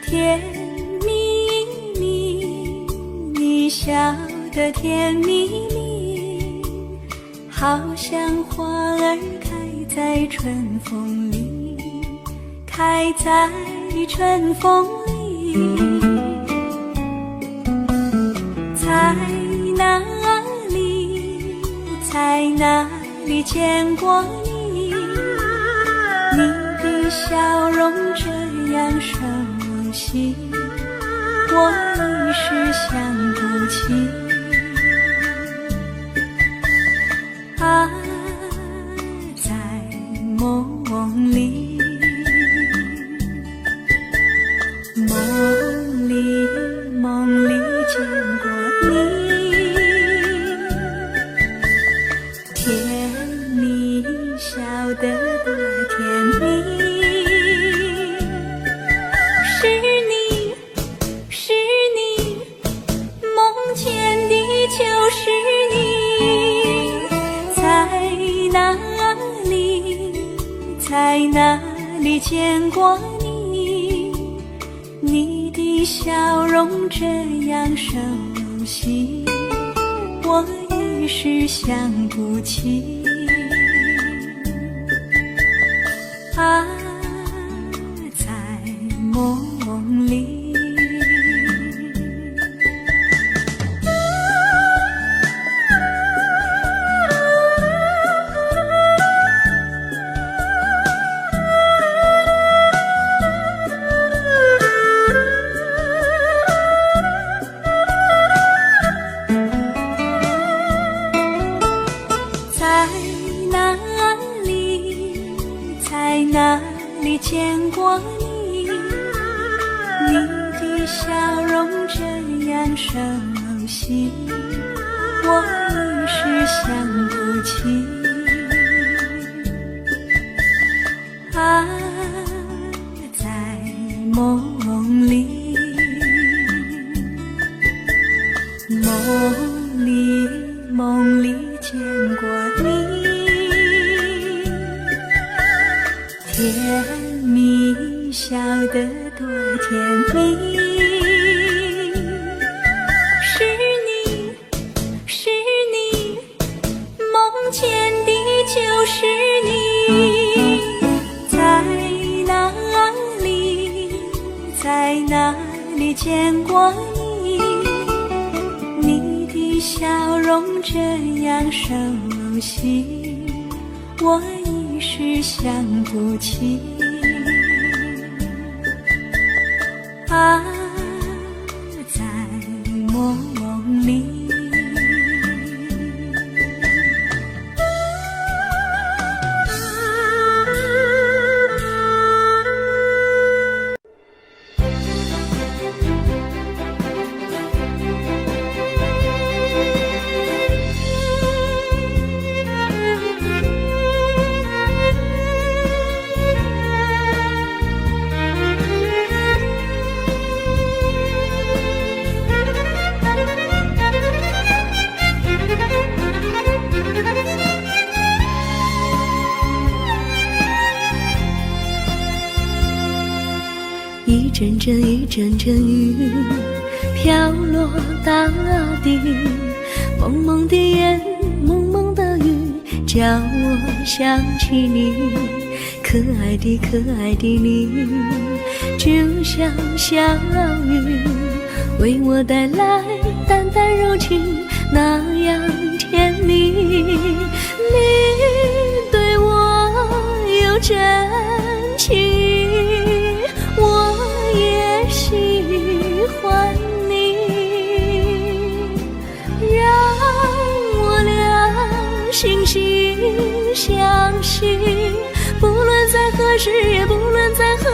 甜蜜蜜，你笑得甜蜜蜜，好像花儿开在春风里，开在春风里。在哪里，在哪里见过你？你的笑容这样熟悉，我一时想不起。啊，在梦里，梦里，梦里见过你，甜蜜笑得多甜蜜。就是你，在哪里，在哪里见过你？你的笑容这样熟悉，我一时想不起。啊，在梦里。在哪里见过你？你的笑容这样熟悉，我一时想不起。啊，在梦里，梦里，梦里见过你。甜蜜笑得多甜蜜，是你，是你，梦见的就是你。在哪里，在哪里见过你？你的笑容这样熟悉，我一时想不起。啊，在梦里。一阵阵一阵阵雨飘落大地，蒙蒙的眼，蒙蒙的雨，叫我想起你，可爱的可爱的你，就像小雨，为我带来淡淡柔情，那样甜蜜。你对我有真情，我也喜欢你，让我俩惺惺相惜，不论在何时，也不论在何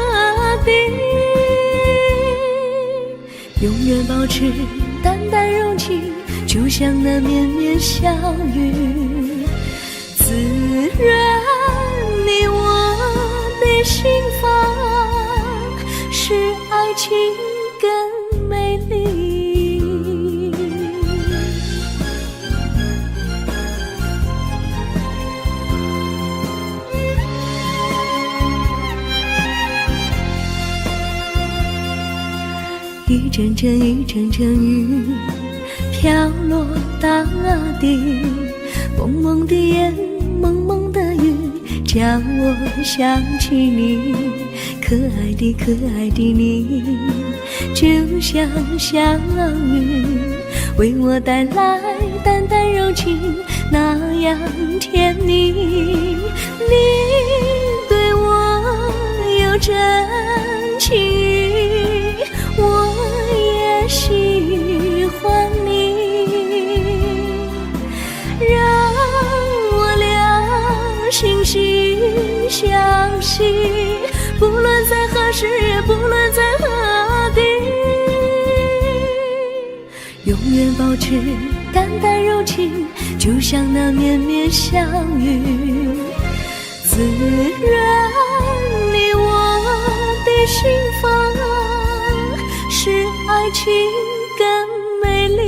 地，永远保持淡淡柔情，就像那绵绵小雨，滋润你我的心房，使爱情更美丽。阵阵雨，阵阵雨，飘落大地。蒙蒙的烟，蒙蒙的雨，叫我想起你。可爱的可爱的你，就像小雨，为我带来淡淡柔情，那样甜蜜。你对我有真情意，我也喜欢你，让我俩惺惺相惜，不论在何时，也不论在何地，永远保持淡淡柔情，就像那绵绵小雨，滋润你我的心房，使爱情更美丽。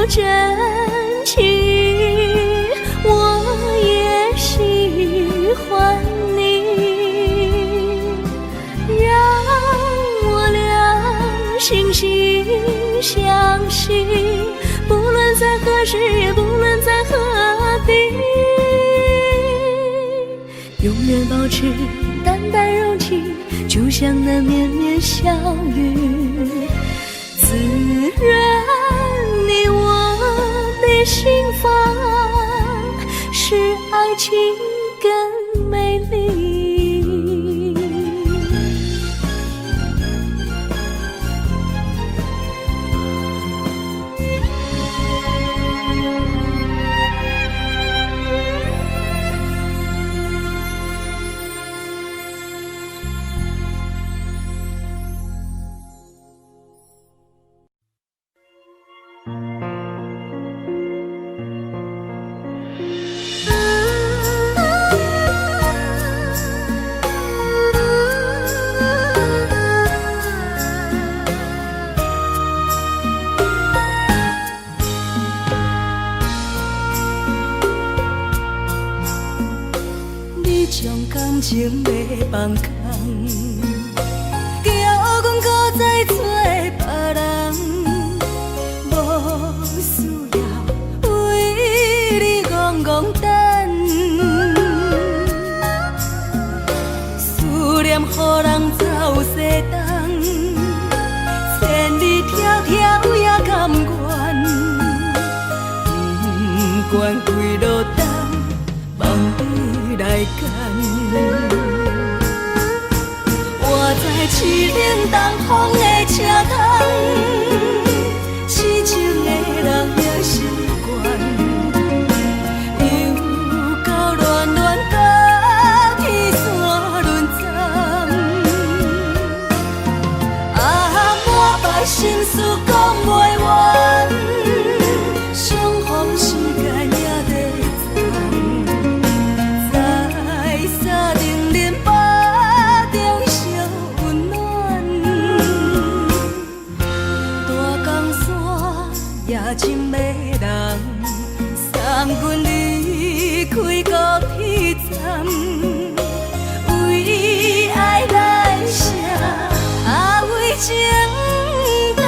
真情，我也喜欢你，让我俩惺惺相惜，不论在何时，也不论在何地，永远保持淡淡柔情，就像那绵绵小雨，滋润你我的心房，使爱情更美丽。情要放空，叫阮搁再找别人，无需要为你戆戆等。思念予人走西东，千里迢迢也甘愿，不管几路灯，梦里来干。我在凄冷东风的车窗，痴情的人也习惯，又到恋恋甲天山轮转。啊，满腹心事讲袂完，相逢时间也在长，在山顶林北中相温暖。大江山夜深的人，送阮离开高铁站，为爱来写为情长。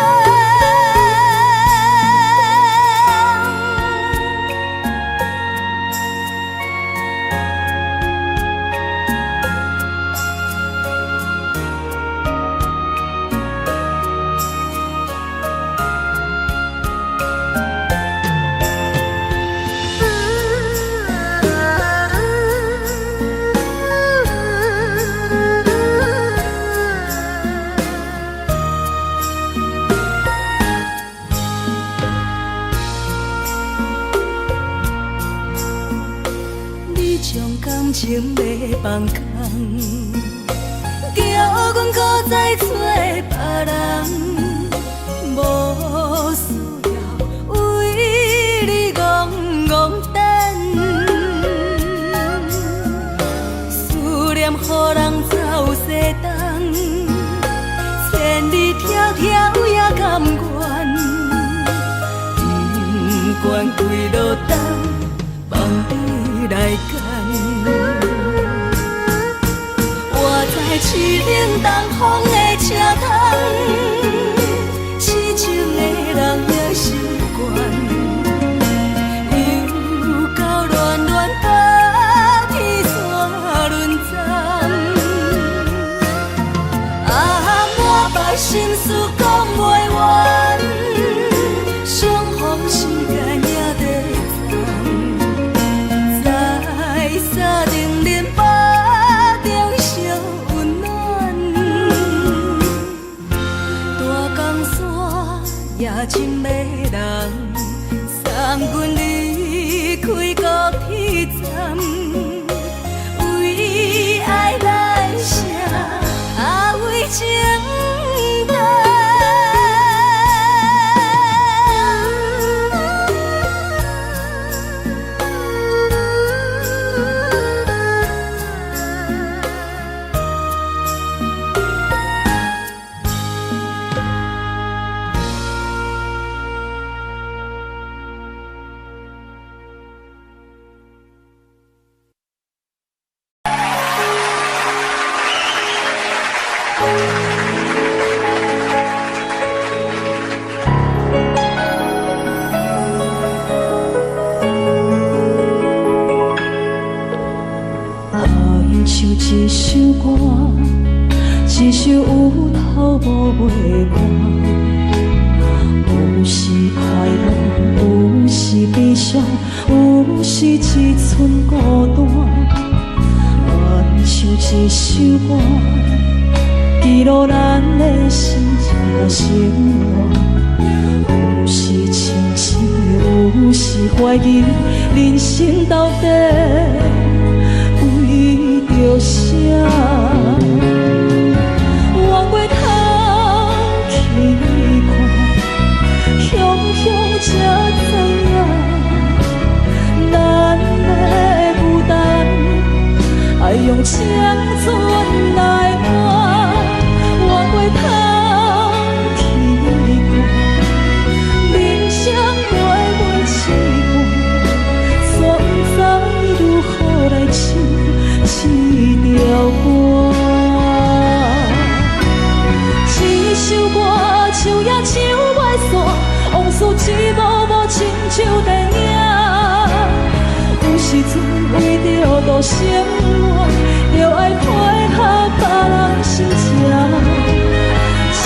感情要放空，叫阮搁再找别人，无需要惯几落冬，梦你来牵。我在市顶东风的车窗，痴情的人也习惯。心事讲袂完，相逢时间也在站，在山顶林巴中相温暖。大江山也真迷人，送阮离开高铁站，为爱来写，为情。一首歌，一首有头无尾歌，有时快乐，有时悲伤，有时一寸孤单。原唱一首歌，记录咱的心情甲生活。有时清醒，有时怀疑，人生到底着啥？我过头去看，雄雄才知影，咱的孤单爱用青春来换。我过头去看，人生月月凄寒，却不知如何来唱。一条歌，一首歌唱也唱袂煞，往事一幕幕亲像电影。有时阵为着度生活，着爱配合别人心情。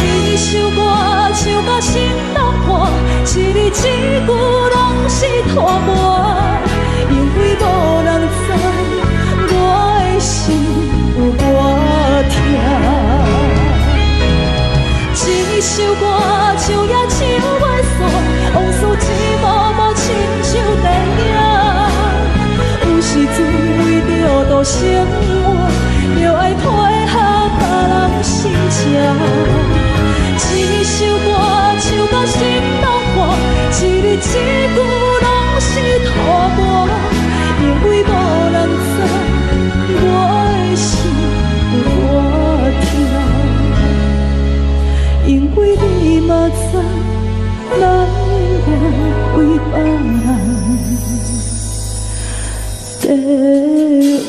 一首歌唱到心冻破，一字一句拢是拖磨，因为无人知。心有多痛，一首歌唱也唱袂煞，往事一幕幕亲像电影。有时阵为着度生活，着爱配合别人心情。一首歌唱到心冻破，一字一句拢是拖磨，因为无人知。我的心有多痛，因为你嘛知，咱永远为别人在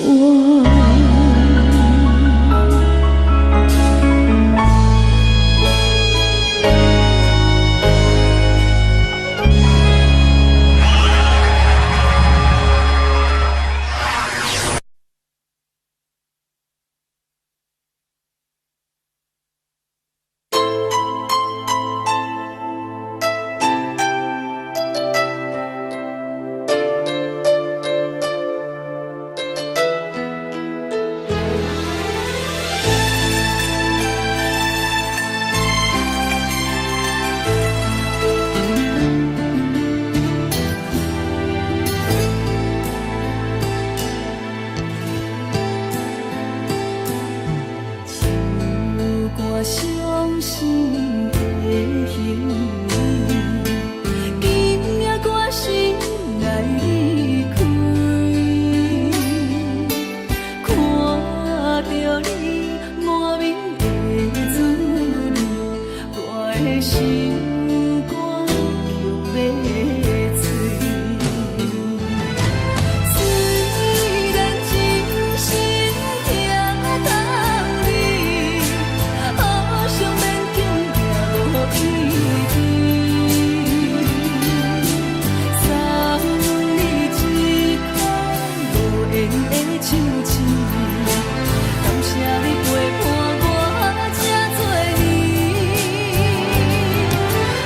活。的手指，感谢你陪伴我这多年。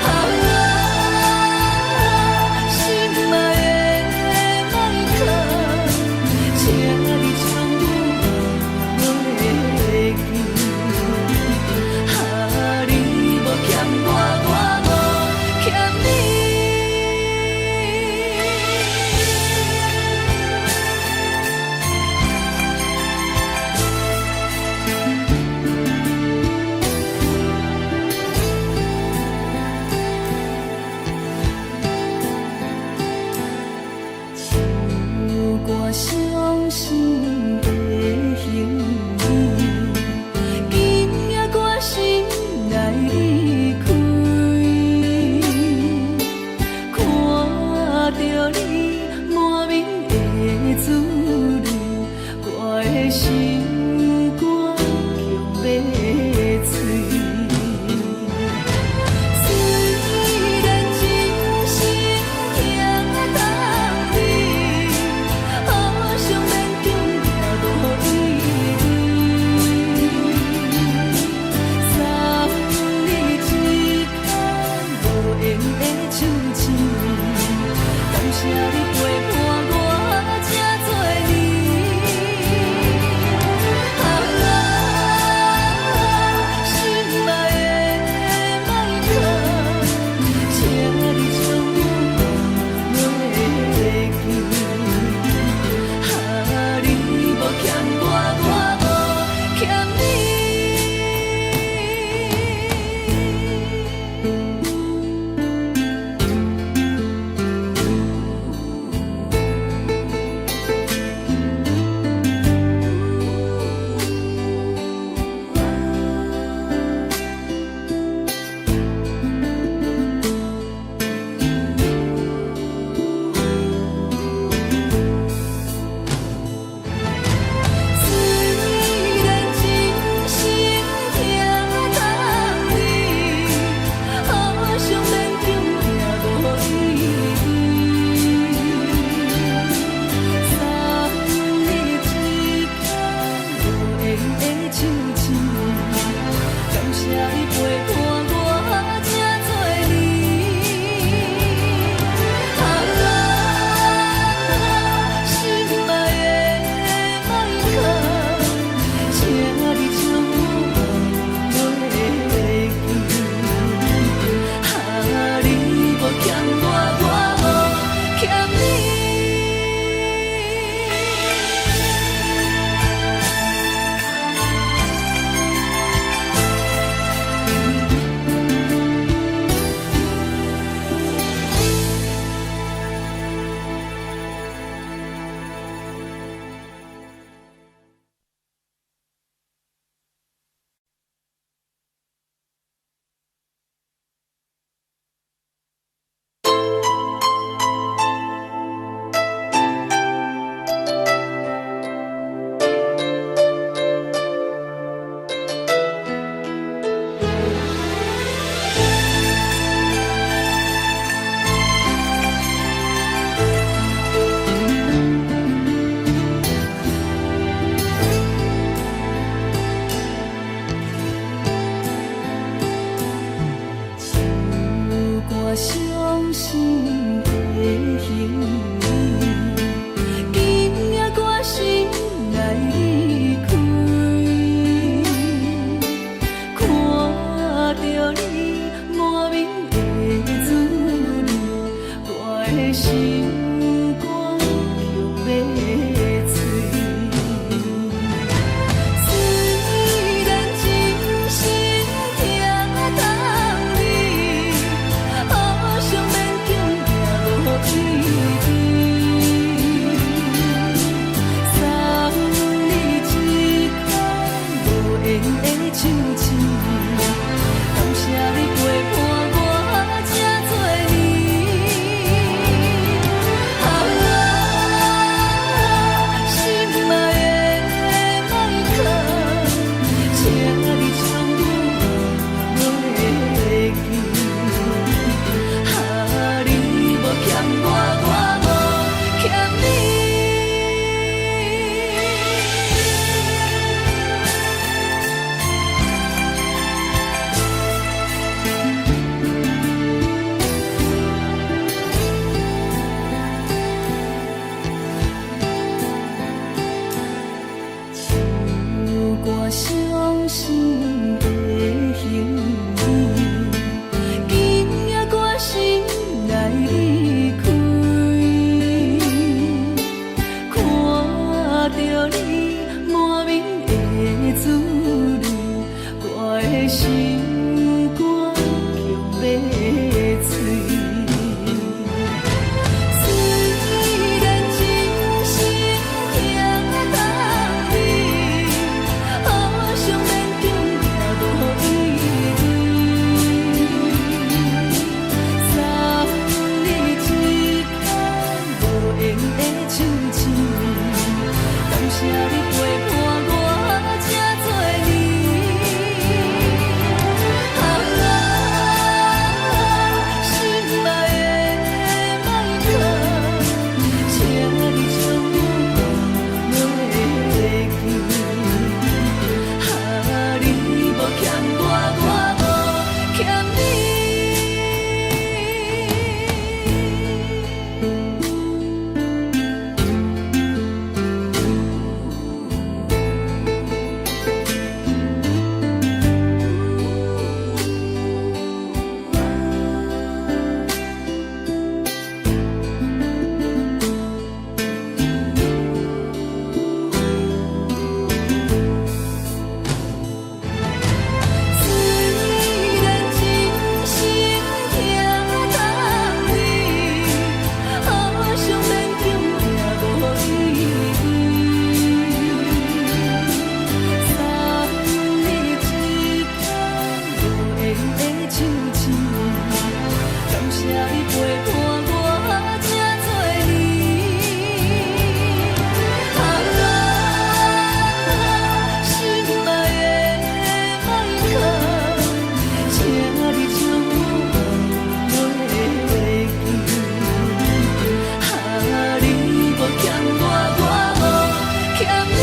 啊，心爱的麦克，请你将我忘袂记。啊，你无欠我，我无欠你。着你满面的滋味，我的心肝强要碎。虽然真心疼你，好想勉强也无意义。送你一空无缘的手指，感谢你陪伴我这多年。心爱的麦克，请你将我忘记。你无欠我，我无欠你。虽然真心疼你，好想勉强也无意义。送你一空无缘的手指，感谢你陪伴我这多年。心爱的麦克，请你将我忘记。你无欠我，我无欠你。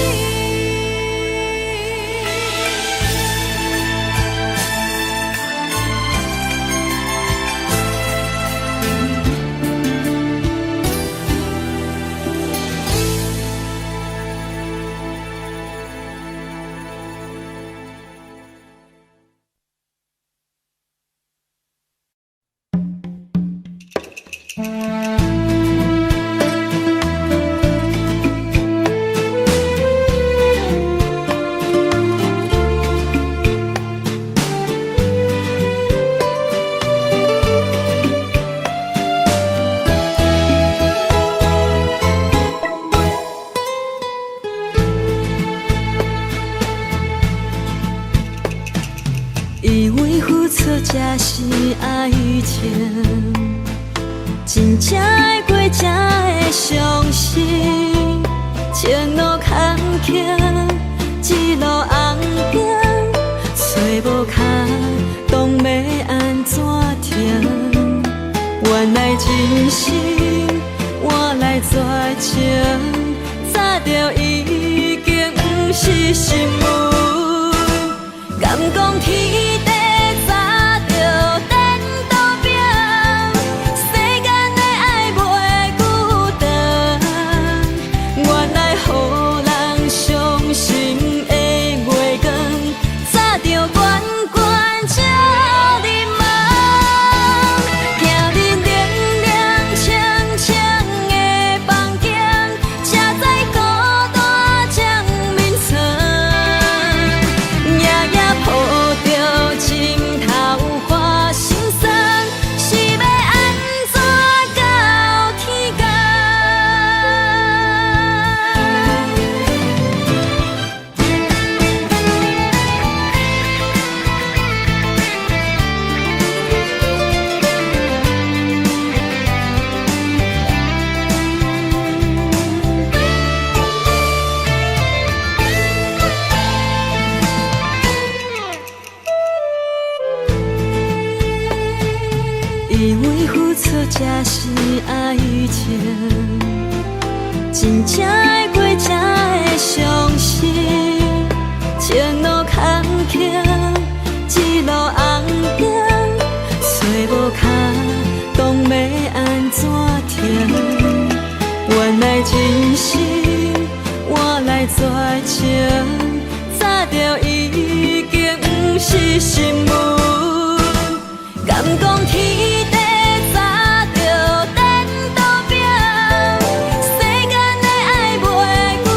以为付出才是爱情，真正爱过才会相信。前路坎坷，一路红行，找无脚，当要安怎停？原来真心换来绝情，早就已经不是心梦。敢讲天地早就颠倒平，世间的爱袂孤单。原来予人伤心的月光，早就悬悬照你梦。行日凉凉清清的房间，才知孤单将眠床。夜夜抱着枕头花心酸，是要安怎到天光？以为付出才是爱情，真正爱过才会相信。前路坎坷，一路红行，找无脚，当要安怎停？原来真心换来绝情，早就已经不是心梦。敢讲天地早就颠倒平，世间的爱袂孤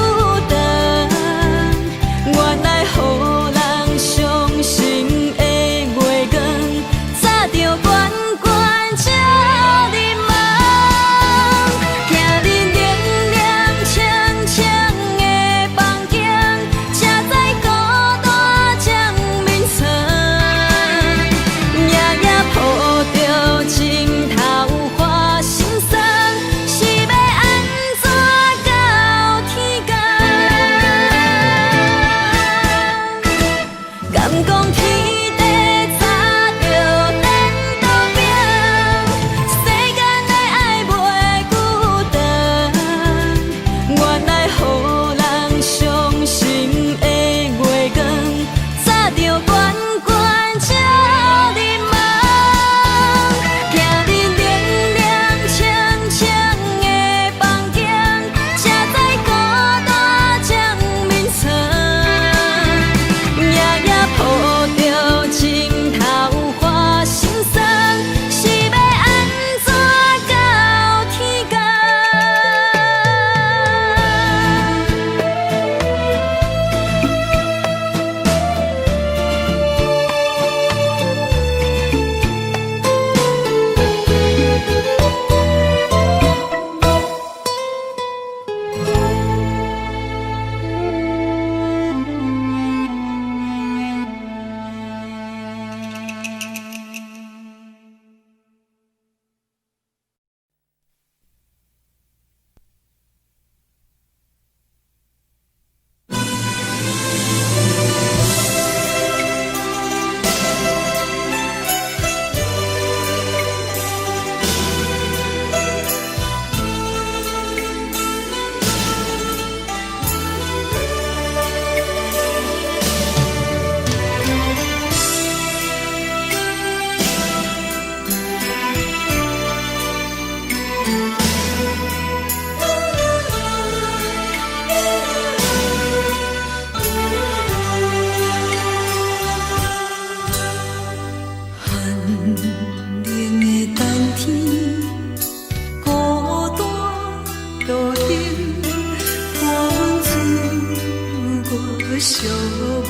无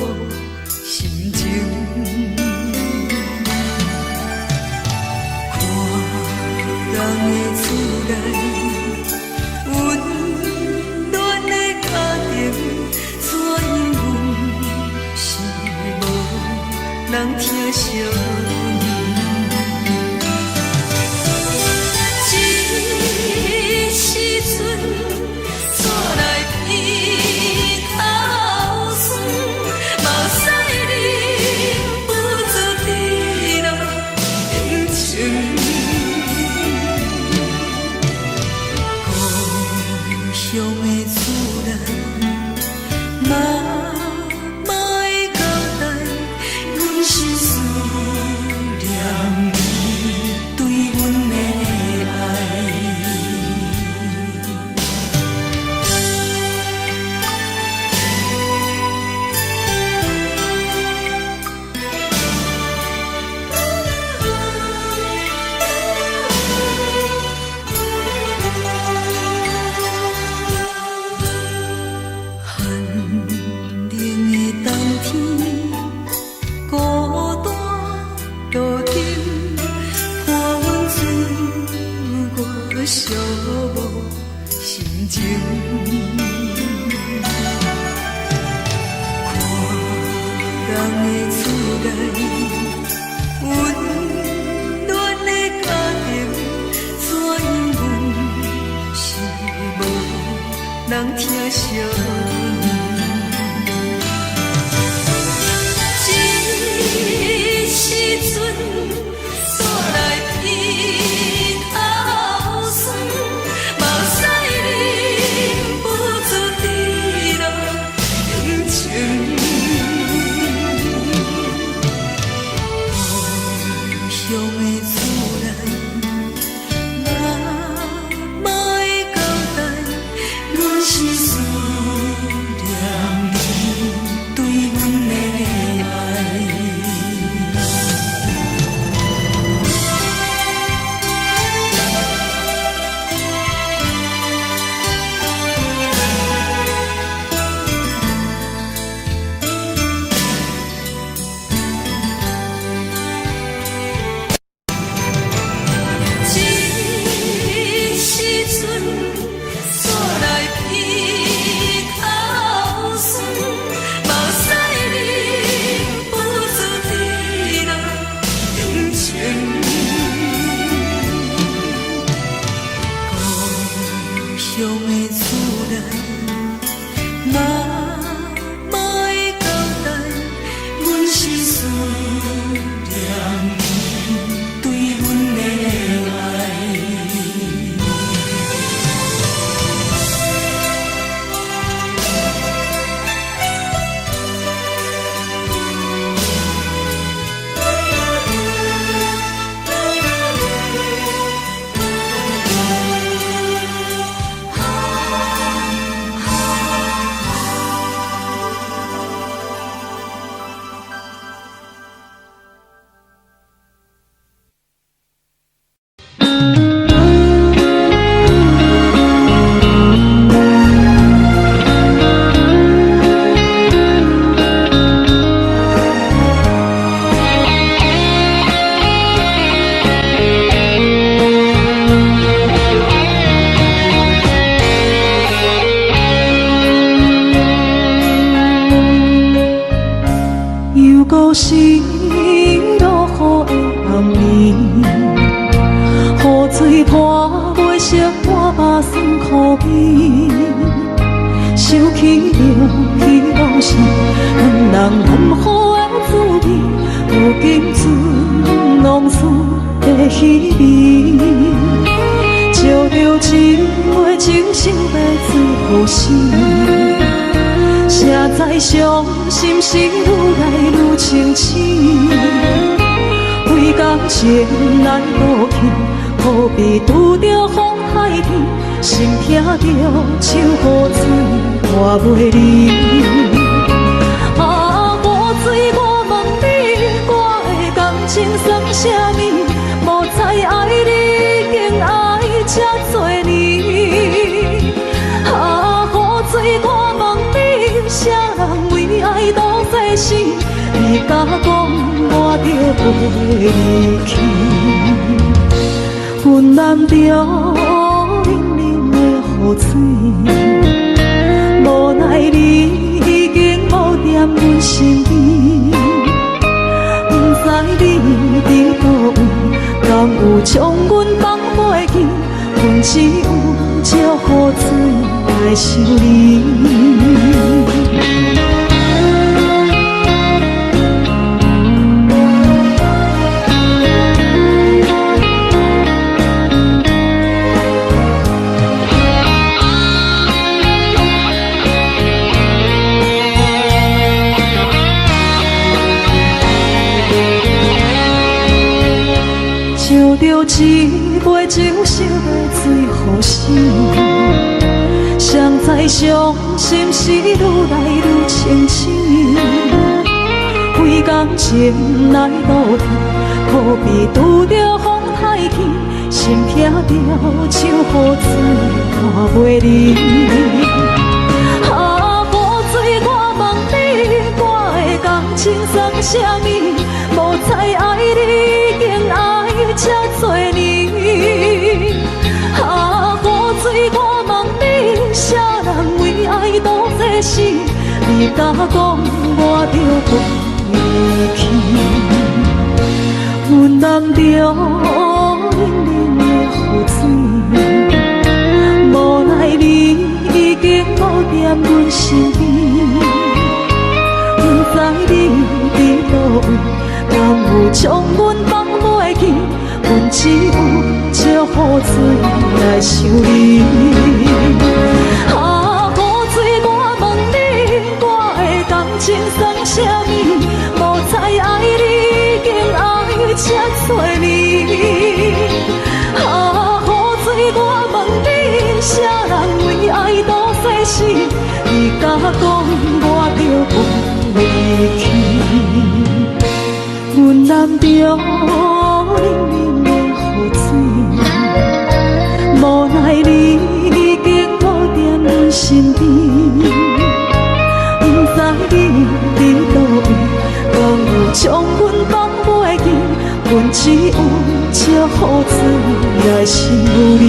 心情。看人的厝内温暖的家庭，怎因阮是无人疼惜？寂无心情，看人的厝内温暖的家庭，怎因阮是无人疼惜？这时阵煞来天头酸，目屎忍不住滴落眼睛。故乡的厝内，妈会交代，阮是思念你对阮的爱。乡的厝内，妈会交代，阮是思念你对阮的爱。心落雨的暗暝，雨水泼袂湿我目酸苦味，想起着彼往事，两人暗好的滋味，如今存往事的稀微，照着一枚情深白纸予死。写在伤心时，愈来愈清醒。为感情难渡去，何必拄着风海天？心痛着手雨水拖袂离。啊，雨水，我问你，我的感情算啥物？无再爱你，竟爱这多年。啊，雨水，我问你。啥人为爱赌誓甲讲我着袂离去，阮难着冷冷的雨水，无奈你已经无踮阮身边，不知你伫倒位，敢有将阮放袂记？阮只有借雨水来想你。烧着一杯酒，烧的醉予醒，谁知伤心事愈来愈清醒。几工前来倒退，可比拄着风太起，心痛着手雨水看袂离。啊，雨水，我问你，我的感情算啥物？无再爱你，竟爱这多年。啊，雨水，我问你，啥人为爱赌这死？你甲讲我着袂离去，阮难着冷冷的雨水，无奈你已经无踮阮身边，不知你伫倒位，敢有将阮放袂记？阮只有借雨水来想你。啊，雨水，我问你，我的感情算啥物？无再爱你，竟爱这多年。啊，雨水，我问你，啥人为爱赌世事？你甲讲我着袂离去，阮难着冷冷的雨水，无奈你已经无踮阮身边，不知你伫倒位，敢有将阮放袂记？阮只有借雨水来想你。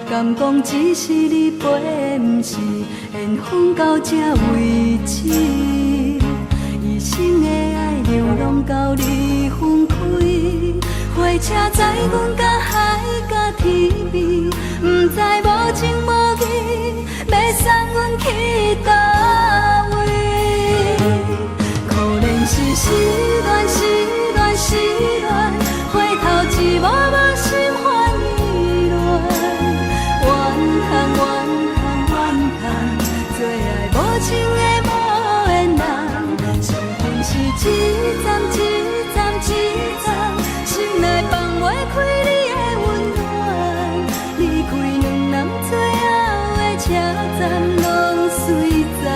敢讲只是你陪，不是缘分到这为止。一生的爱流浪到你分开，火车载阮甲海甲天边，不知无情无义，要送阮去倒位？可怜是失恋，失恋，失恋，回头一幕幕心烦意乱。怨叹，怨叹，怨叹，最爱无情的无缘人，伤痕是一站一站一站，心内放袂开你的温暖，离开两人最后的车站，拢随在。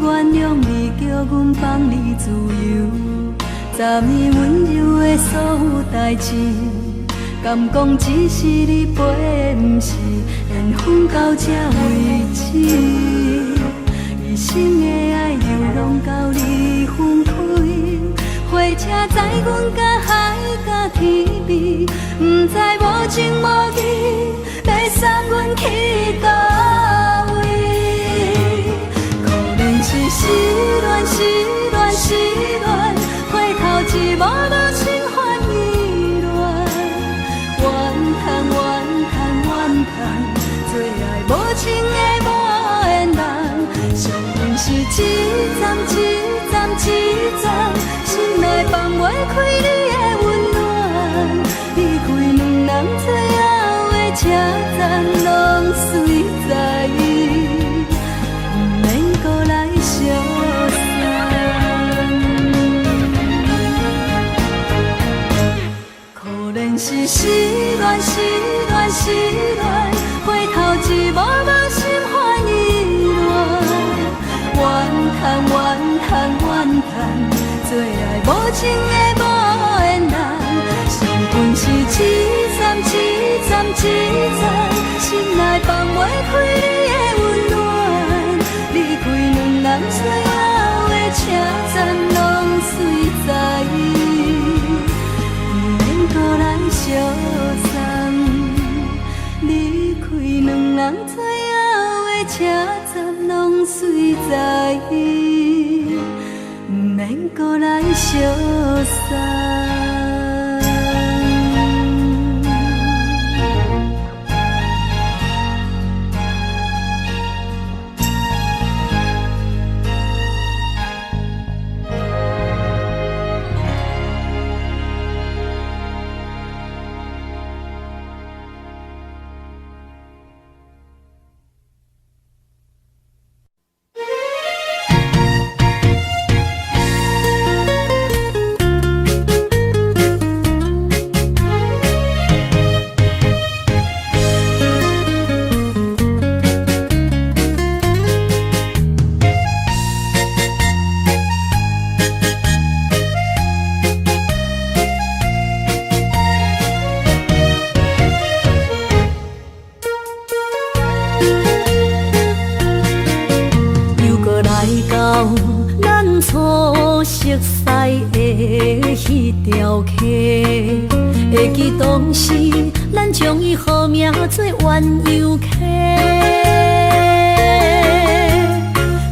原谅你，叫阮放你自由。昨暝温柔的所有代志，敢讲只是你陪，不是缘分到这为止。一生的爱流浪到你分开，火车载阮甲海甲天边，不知无情无义，要送阮去倒位？可能是失恋，失恋，失恋，回头一幕幕心烦意乱，怨叹，怨叹，怨叹，最爱无情的无缘人，上恨是一站一站一站，心内放袂开你的温暖，离开两人最后的车站，拢随在意，不免搁来相送。可能是失恋，失恋，失恋，回头一幕幕心烦意乱，怨叹，怨叹，怨叹，最爱无情的无缘人，上恨是一站一站一站，心内放袂开你的温暖，离开两人最后的车站，拢随在意，不免搁来相送。离开两人最后的车站，拢随在意，不免搁来相送。会记当时，咱将伊号名做鸳鸯溪，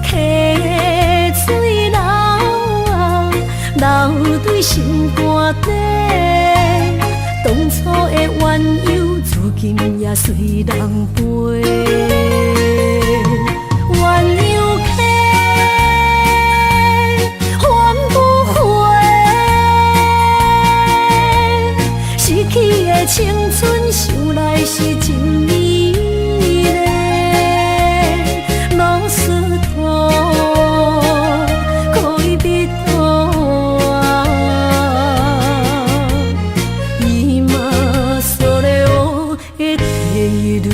溪水流啊，流对心肝底。当初的鸳鸯，如今也随人飞。鸳鸯溪。去的青春想来是真美丽，老师徒可以别拖啊，伊嘛所了的地路。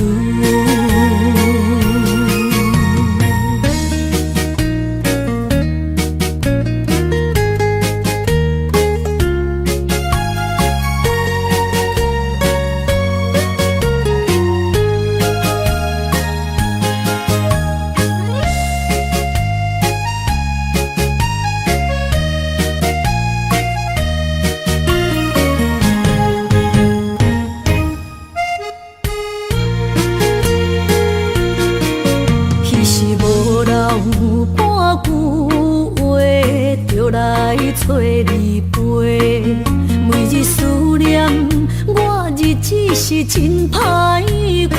找你陪，每日思念，我日子是真歹过。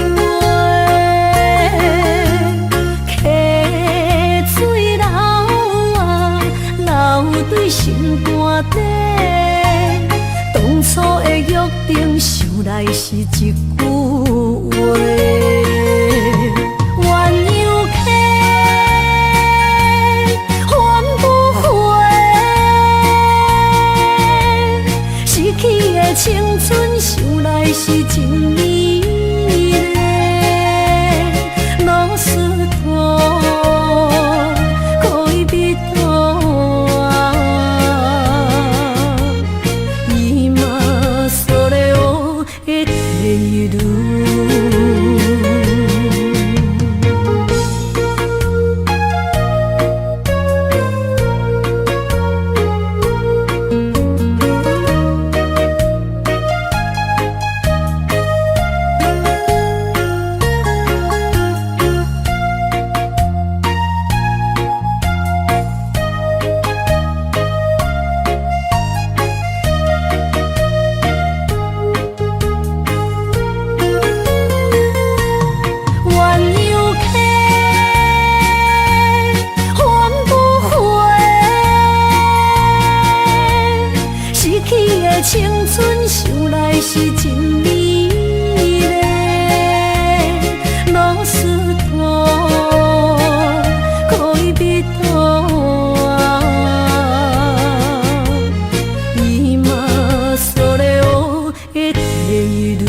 溪水流啊，流对心肝底。当初的约定，想来是一句话。青春想来是真美丽，老师徒可以你是真美丽，罗斯托恋人啊，今それを得ている。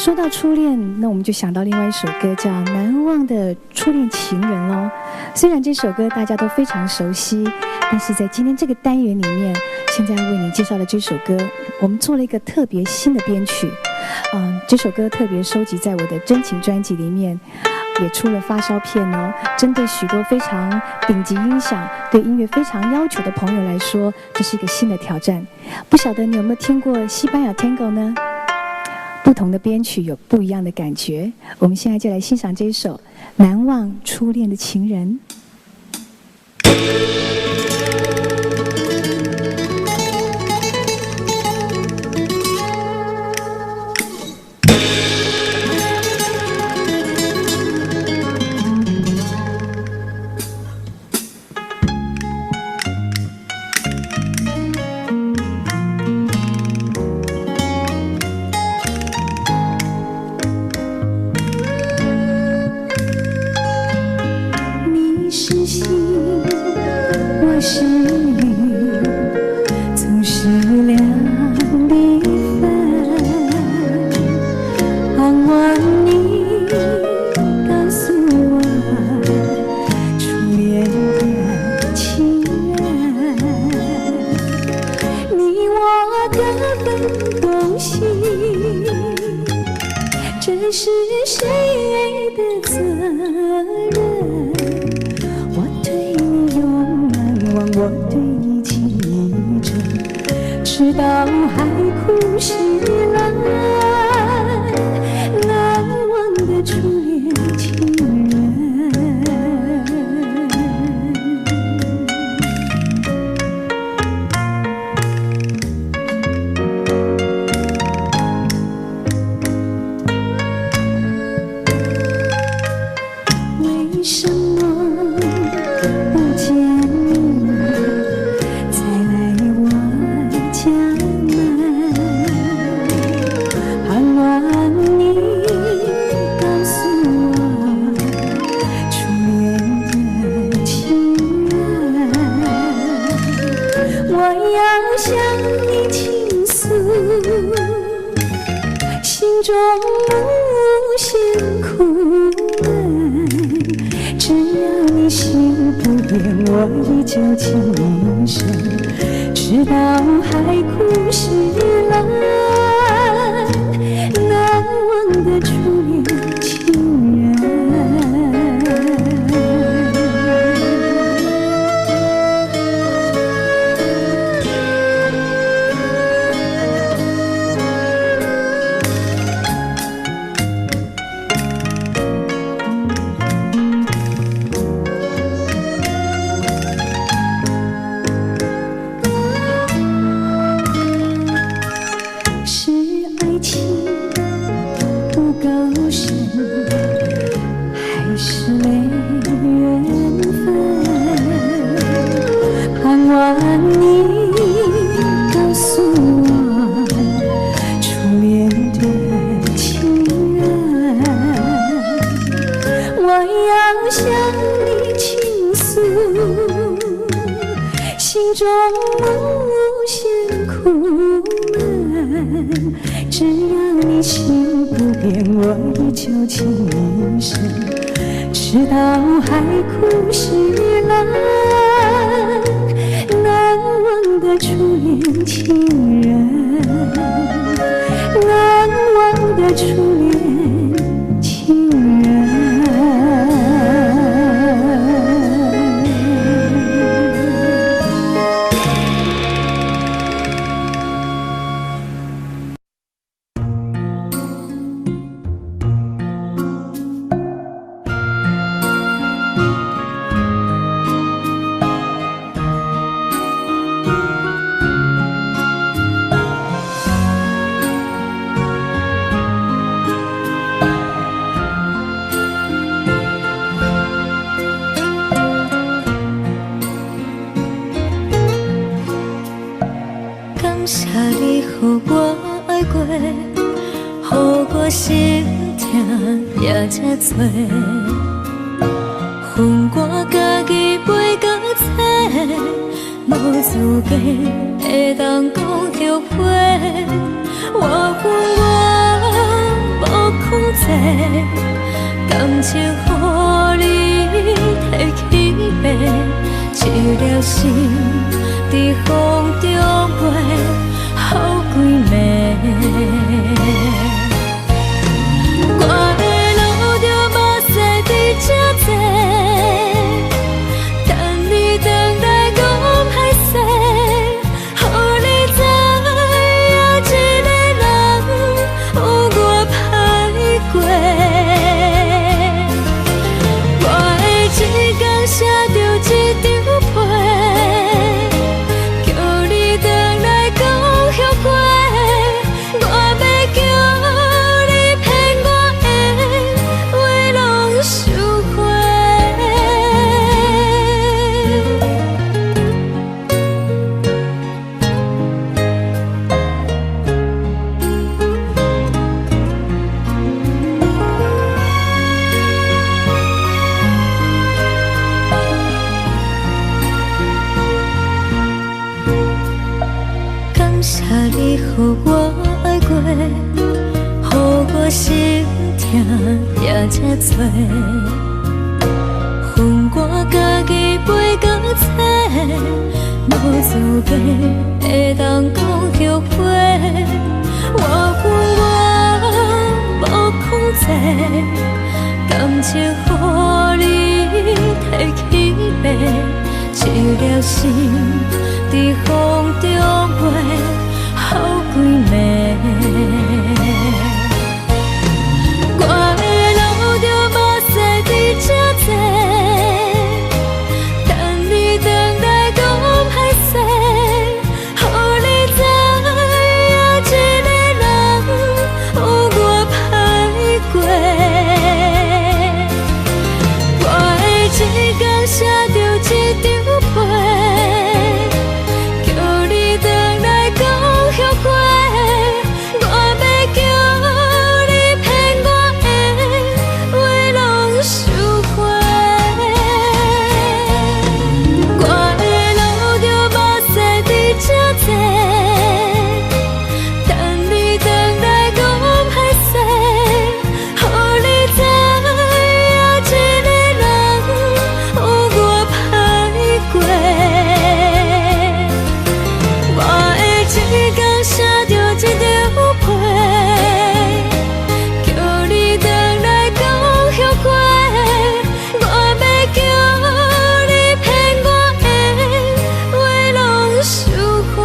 说到初恋，那我们就想到另外一首歌，叫《难忘的初恋情人》喽。虽然这首歌大家都非常熟悉，但是在今天这个单元里面，现在为你介绍的这首歌，我们做了一个特别新的编曲。这首歌特别收集在我的真情专辑里面，也出了发烧片哦。针对许多非常顶级音响、对音乐非常要求的朋友来说，这是一个新的挑战。不晓得你有没有听过西班牙 Tango 呢？不同的编曲有不一样的感觉。我们现在就来欣赏这一首《难忘初恋的情人》。我控制，感情予你提起白，一粒心在风中飞，好几暝。我的路着目屎在这多，等你回来讲歹势，予你知影一个人有我歹过。我的一天写着一张被，叫你回来讲后悔。我要叫你骗我的话拢收回。感谢你予我爱过，予我心痛也这多，恨我家己袂到切，无资格会当讲后悔。我无控制，感情予你提起白，一粒心在风中飞，好几暝。我的路着目屎在这多，等你回来讲歹势，予你知影一个人有我歹过。我的一天写着一张被，叫你回来讲后悔。我要叫你骗我的话拢收回。我的路着目屎在这多，等你回来讲歹势，予你知影一个人有我歹过。我的一天写着一张被，叫你回来讲后悔。我要叫你骗我的话拢收回。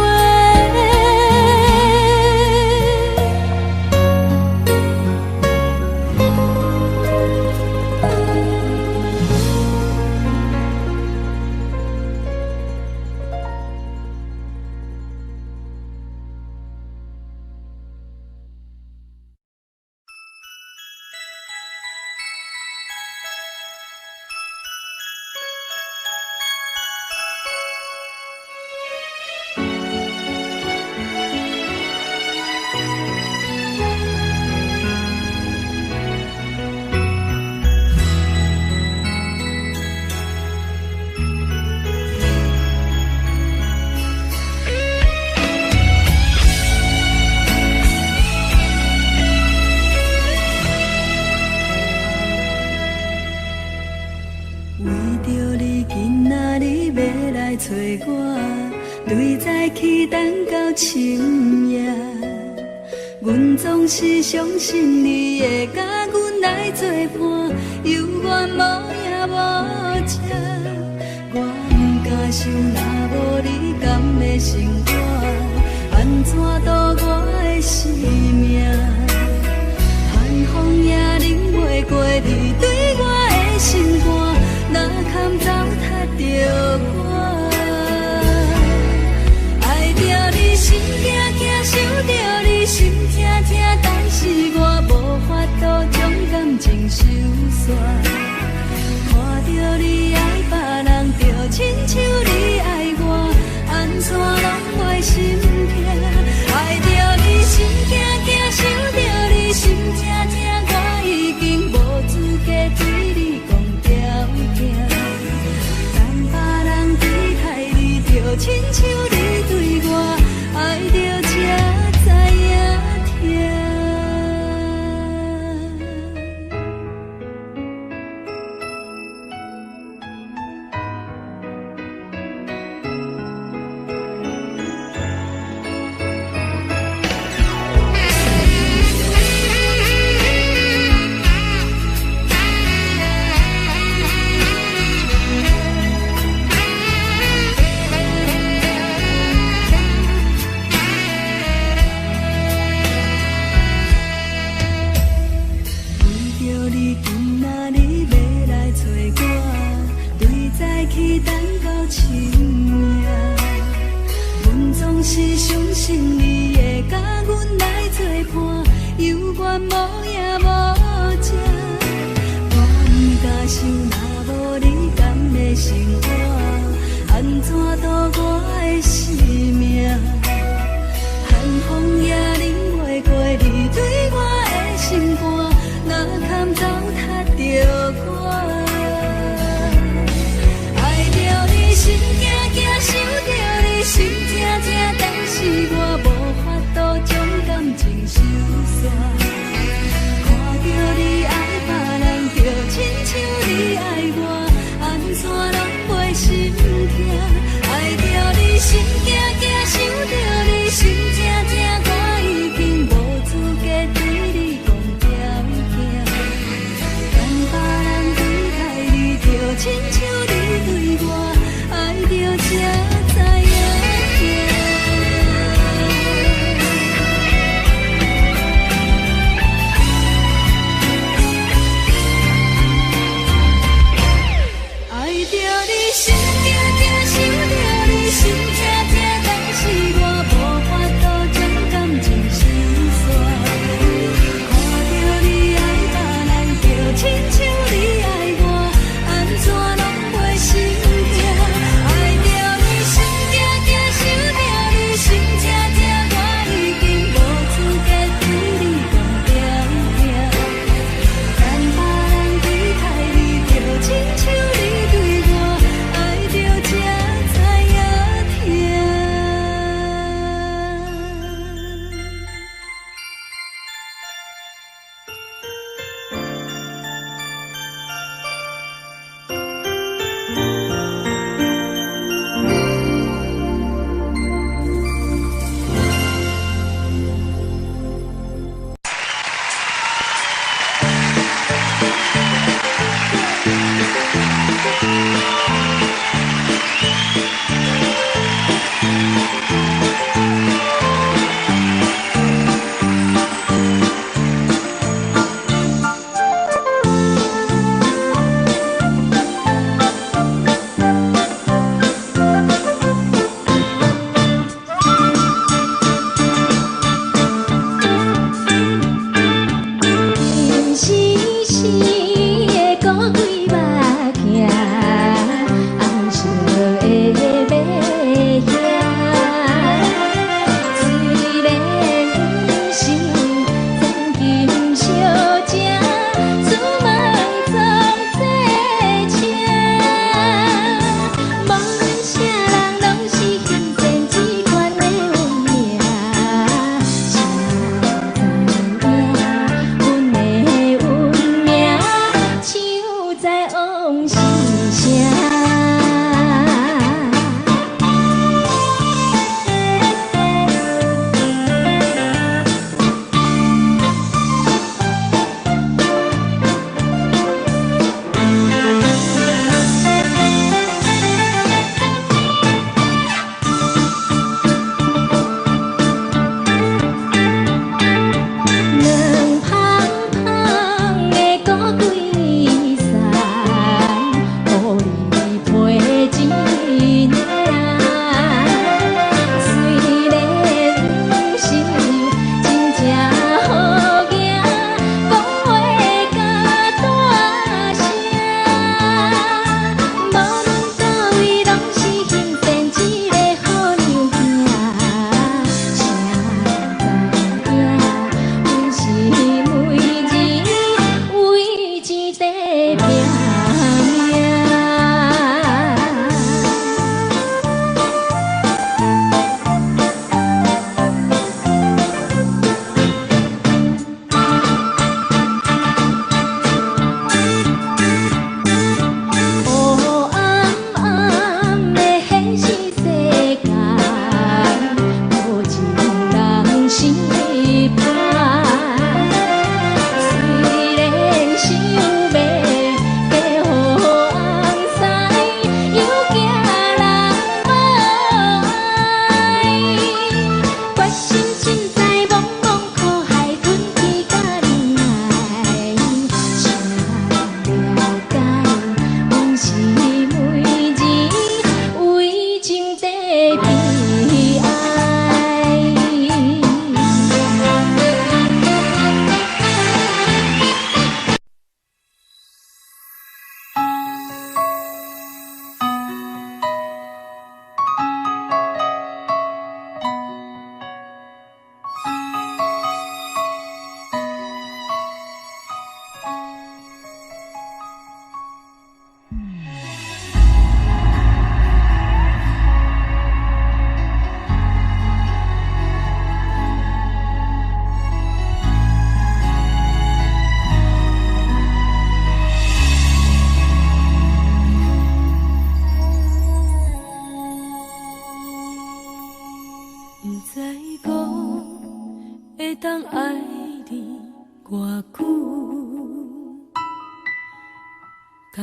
为着你今仔日要来找我，对早起等到深夜。阮总是相信你会甲阮来作伴，犹原无影无迹。我不敢想，若无你甘的生活，安怎度我的生命？寒风也忍袂过你对我的心肝。哪堪糟蹋着我？爱着你心惊惊，想着你心痛痛，但是我无法度将感情收煞。看着你爱别人，就亲像你爱我，安怎拢袂心痛？爱着你心惊惊，想去等到深夜。阮总是相信你会甲阮来作伴，犹原无影无迹。我不敢想，若无你甘的生活，安怎度我的生命？寒风也忍袂过你对我的心肝，哪堪糟蹋着我？爱着你心惊惊，想着你心痛痛，但是我无法度将感情收煞。看着你爱别人，就亲像你爱我，安怎拢袂心痛？爱着你心惊惊，想着你心痛痛，我已经无资格对你讲条件。等别人对待你，就亲像你对我，爱着才知影痛。爱着你心惊惊，想着你心痛痛，但是我无法度将感情收煞。看着你爱别人，就亲像你爱我，安怎拢袂心痛？爱着你心惊惊，想着你心痛痛，我已经无资格对你讲条件。等别人对待你，就亲像你对我，爱着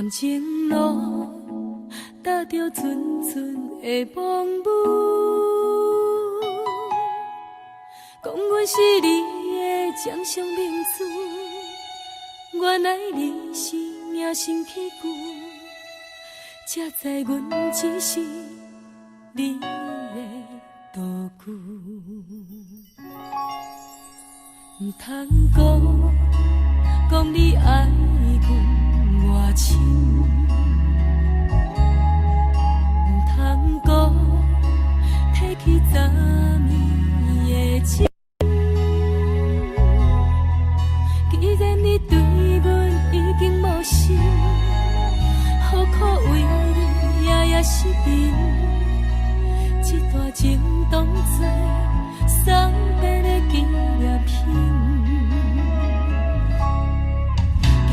感情路，踏着阵阵的风雨。讲阮是你的掌上明珠，原来你是命生起句，才知阮只是你的道具。唔通讲你爱阮偌深，唔通讲提起昨暝的情。既然你对阮已经无心，何苦为你夜夜失眠？这段情当作送别的纪念品。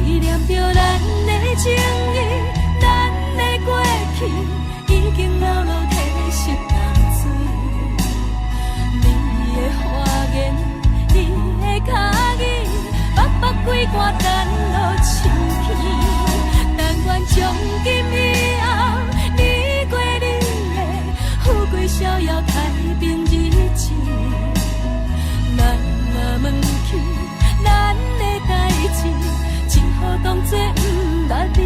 纪念着咱的情谊，咱的过去，已经老老褪色淡水。你的花言，你的脚语，默默几挂等落深去。但愿从今以后，你过你的富贵逍遥太平日子。咱若问起咱的代志，只好当作不捌你。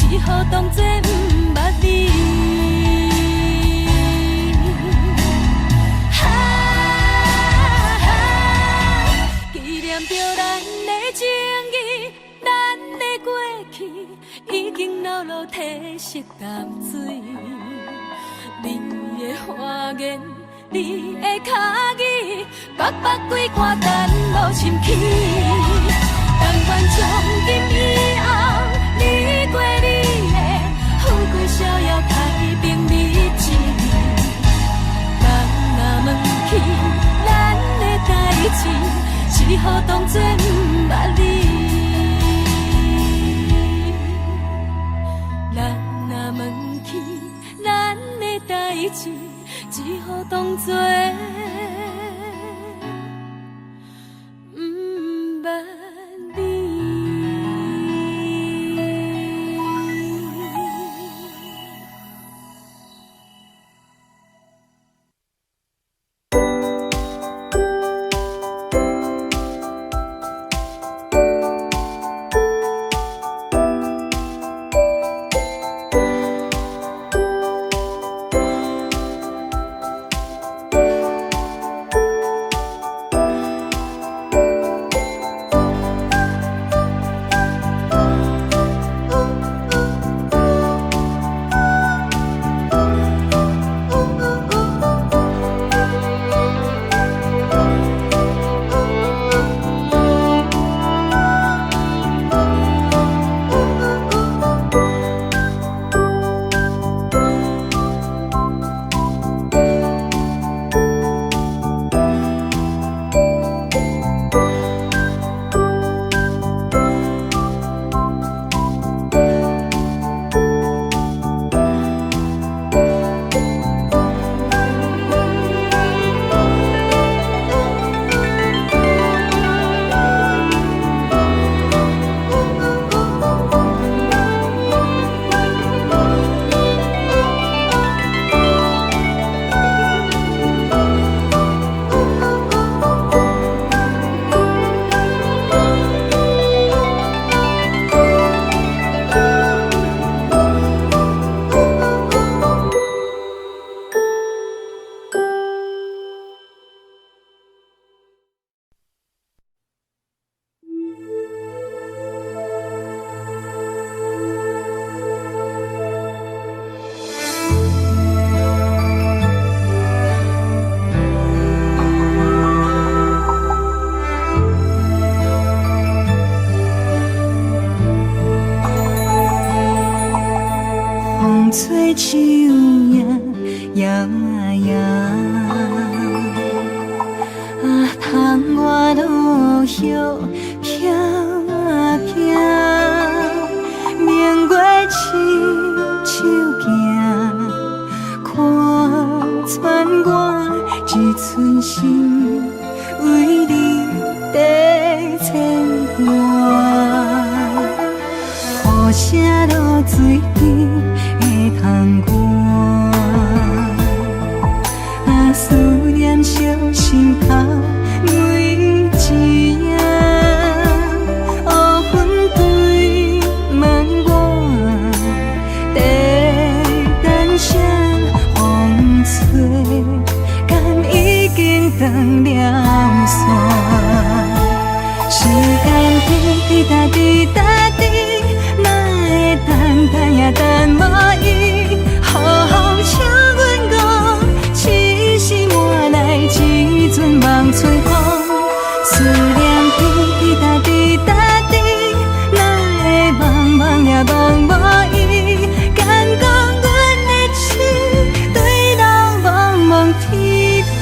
只好当作不捌你。纪念着咱的情谊，咱的过去已经老老褪色淡水。你的花言，你的脚语，默默几挂等落深去。但愿从今以后，你过你的富贵逍遥太平日子。咱若问起咱的代志，只好当作不捌你。咱若问起咱的代志，只好当作不捌你。手也摇啊摇，啊，窗外落叶飘啊飘，明月亲手行，看穿我一寸心，为你在牵挂。雨声落水边的窗外，啊，思念烧心头每一夜。乌云对问我，在等啥风吹，敢已经断了线。时间滴答滴答滴，哪会等也等无伊？好好请阮讲，痴心换来一阵梦吹风。思念滴答滴答滴，哪会茫茫也茫无伊？敢讲阮的痴，对人茫茫天边。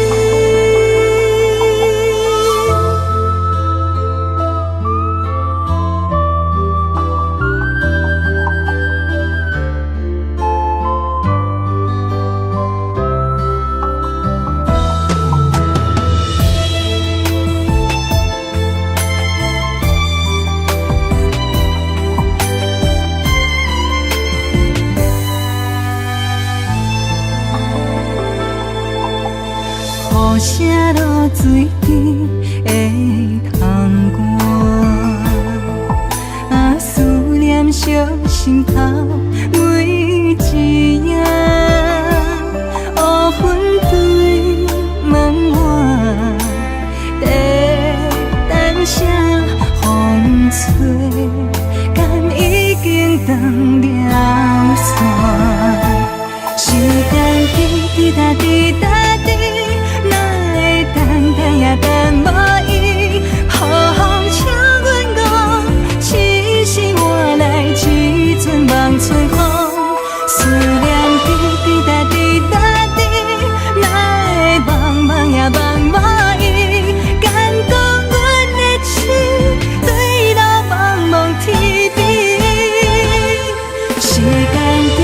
雨声落水边的窗外，啊，思念烧心头每一夜。乌云对问我，在等啥风吹，敢已经断了线。时间滴答滴答滴，等也等无伊，好好请阮讲，痴心换来一阵梦吹风。思念滴答滴答滴，哪会茫茫也茫无伊？敢讲阮的痴，对人茫茫天边。时间滴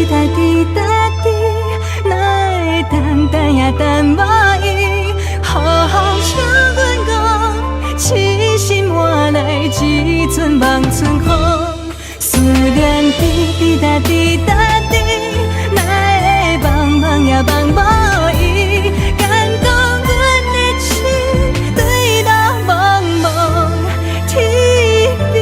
答滴答滴，哪会等也等无伊？好好请阮讲，痴心换来一阵望春风。思念滴答滴答滴，哪会茫茫也茫无伊？敢讲阮的痴，对人茫茫天边。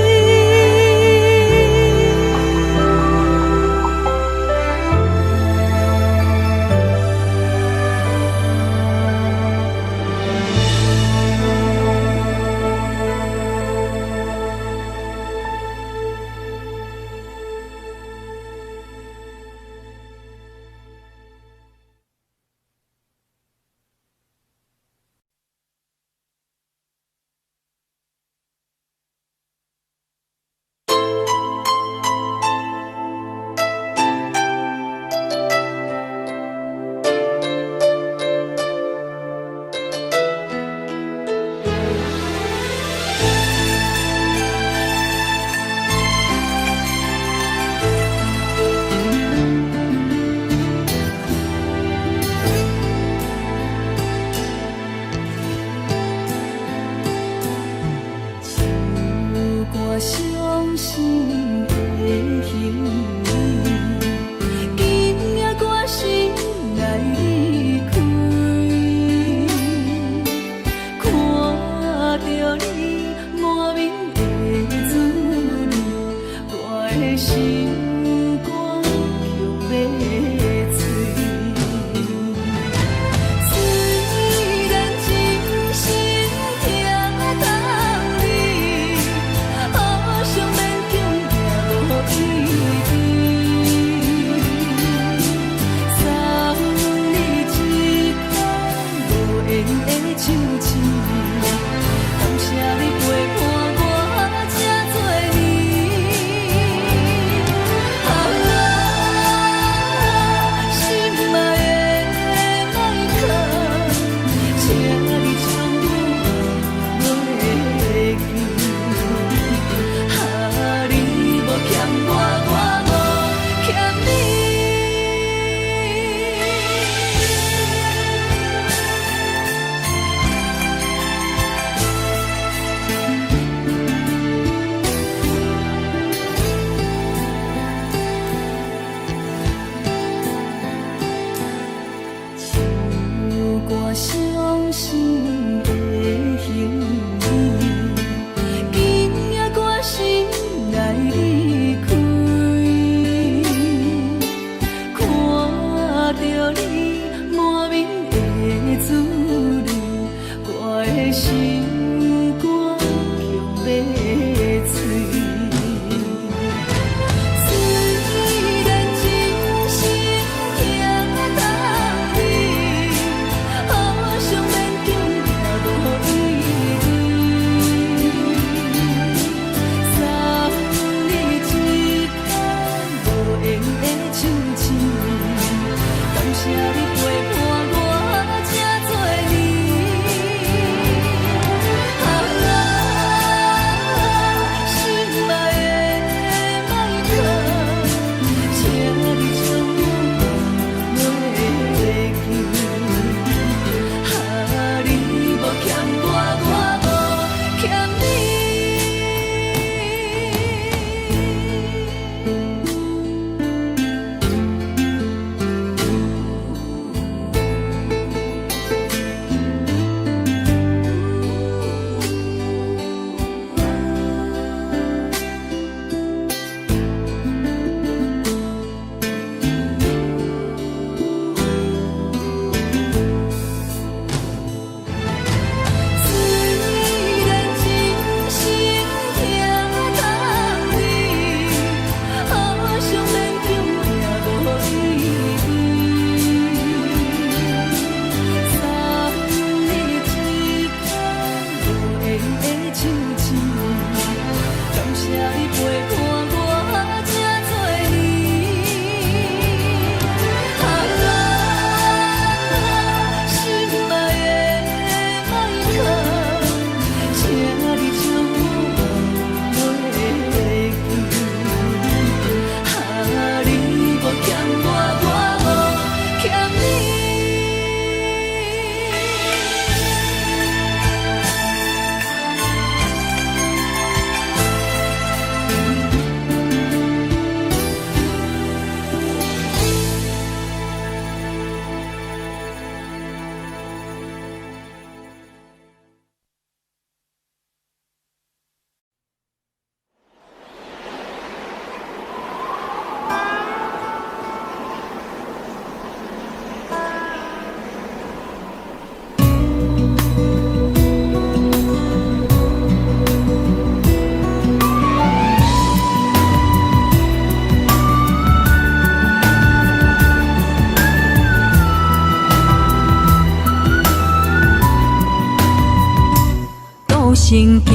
行行，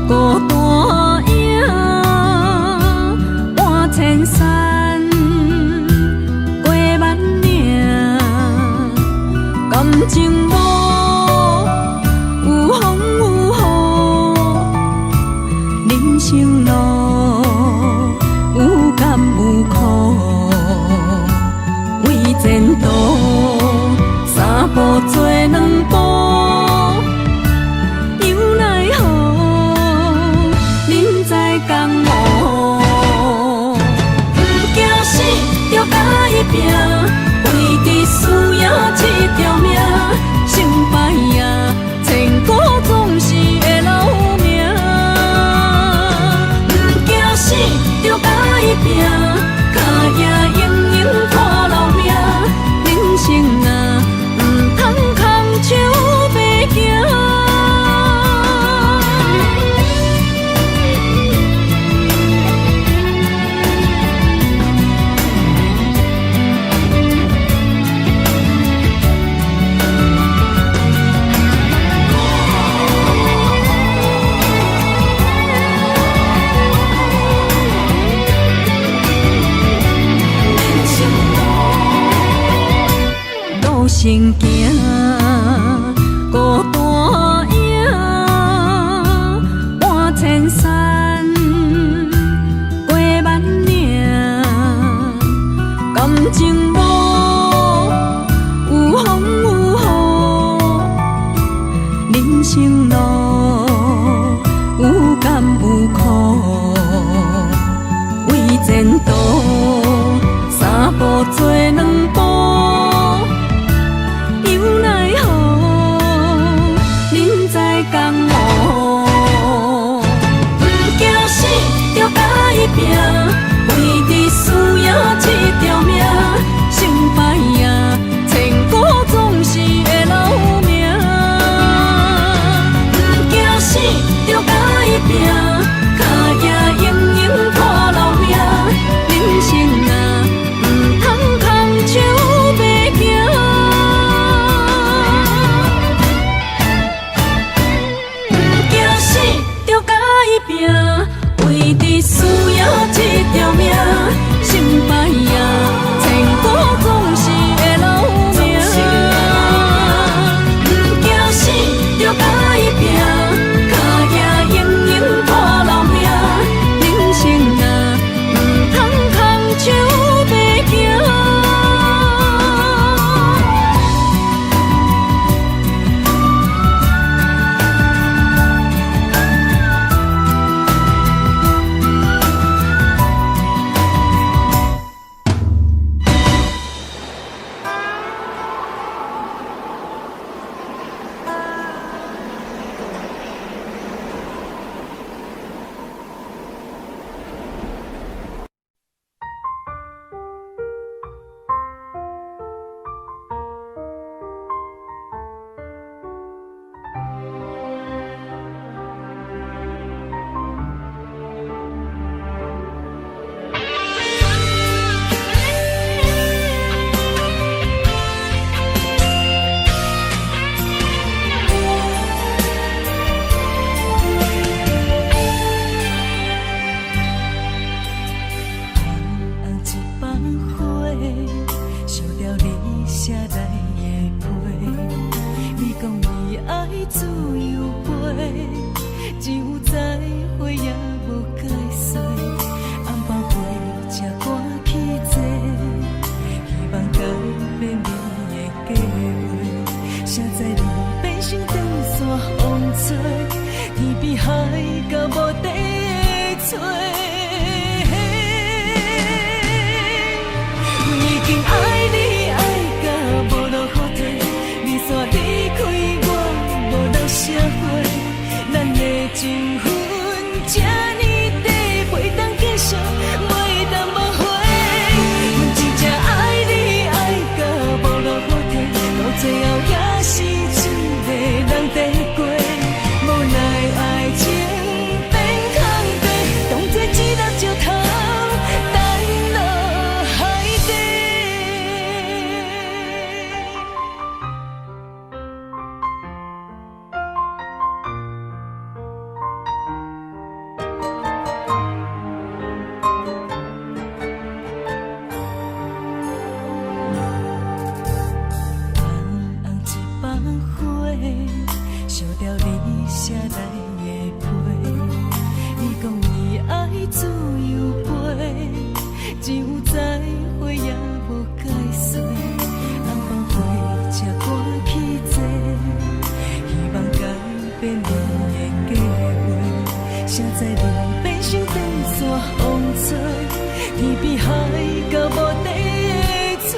孤单影，半千山，过万岭，感情无有风有雨，人生路有甘有苦，为前途三步做两步。 拼，为伫输赢这条命，成败赢，千古总是会留名。不惊死，着甲伊拼，脚也用用看留名。人生啊，唔通空手白行。 行行，孤单影，半千山，过万岭，感情无有风有雨，人生路有甘有苦，为前途三步做两步。 拼，为伫输赢这条命，成败赢，千古总是会留名。你爱自由飞，只有再会也无解释。红包飞才赶去坐，希望改变你的计划。谁知你变成长线往吹，天边海到无底的吹。已经爱你爱到无路可退，你煞离开我，无留社会，咱的情分这呢短，袂当继续，袂当无悔。阮真正爱你爱到无路可退，到最后也是一个人在过，无奈爱情变空白，当作一粒石头。烧掉你写来的批，你讲你爱自由飞，只有再会也无解释。红包飞才赶去坐，希望改变你的计划。谁知你变成长线往吹，天边海到无底的吹。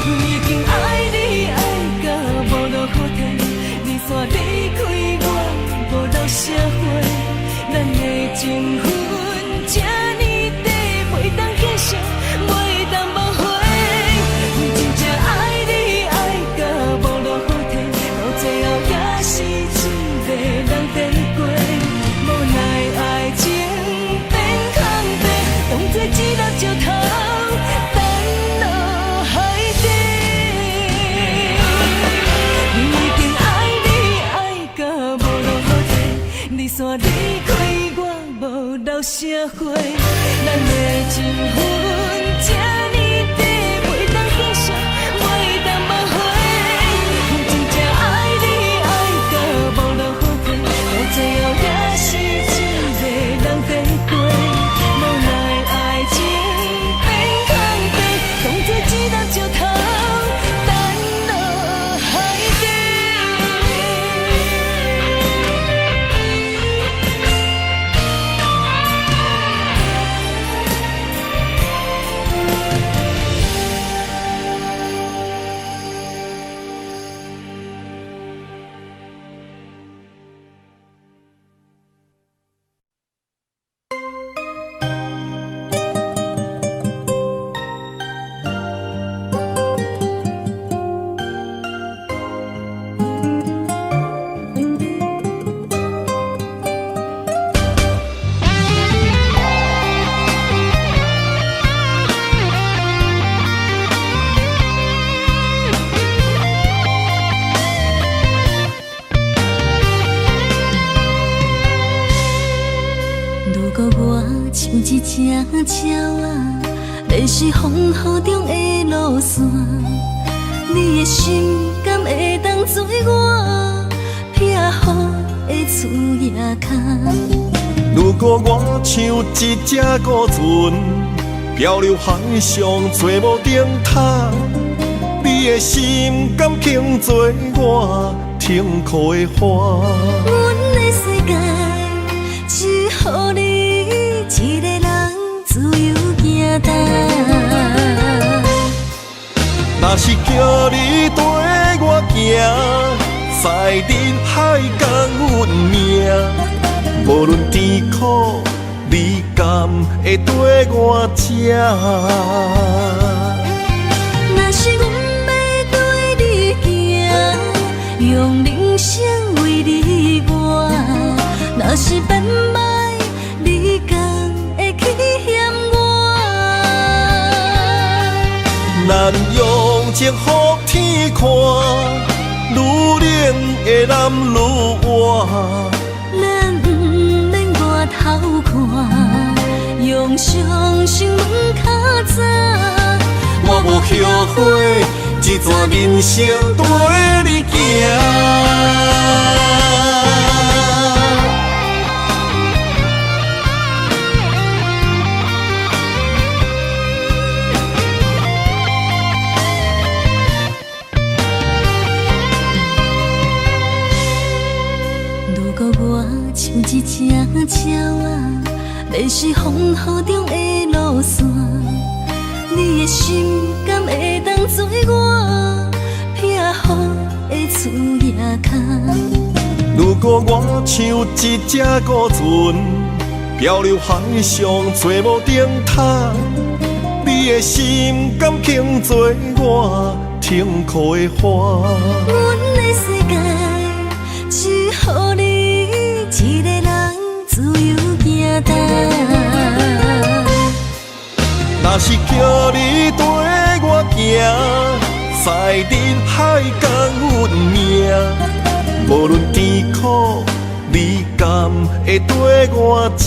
已经爱你爱到无路可退，你煞离开我，无留社会，咱的情分这呢短，袂当继续，袂当无悔。阮真正爱你爱到无路可退，到最后也是一个人在过，无奈爱情变空白，当作一粒石头。你煞离开我，无留社会，咱的情分这呢短，袂当继续，袂当无悔。阮真正爱你爱到无路可退，到最后也是一个人在过，无奈爱情变空白，当作一粒石头。一只鸟啊，迷失风雨中的路线，你的心敢会当做我撇予的厝野空？如果我像一只孤船，漂流海上做无定塔，你的心敢肯做我停靠的花？阮的世界只予你一个人自由行踏。若是叫你跟我行，在人海共阮命，无论甜苦，你敢会跟我吃？若是阮要对你行，用人生为你活，若是变歹，你敢会去嫌我？咱用情予天看，愈冷的男愈活。咱不免外头看，用伤心问较早。我无后悔，一段人生跟你行。如果我像一只鸟仔，迷失风雨中的路线，你的心敢会当做我避雨的厝夜空？如果我像一只孤船，漂流海上找无顶塔，你的心敢肯做我痛苦的花？阮的世界只予你一个人自由行动。若是叫你跟我行，在人海共运命，无论甜苦，你甘会跟我吃？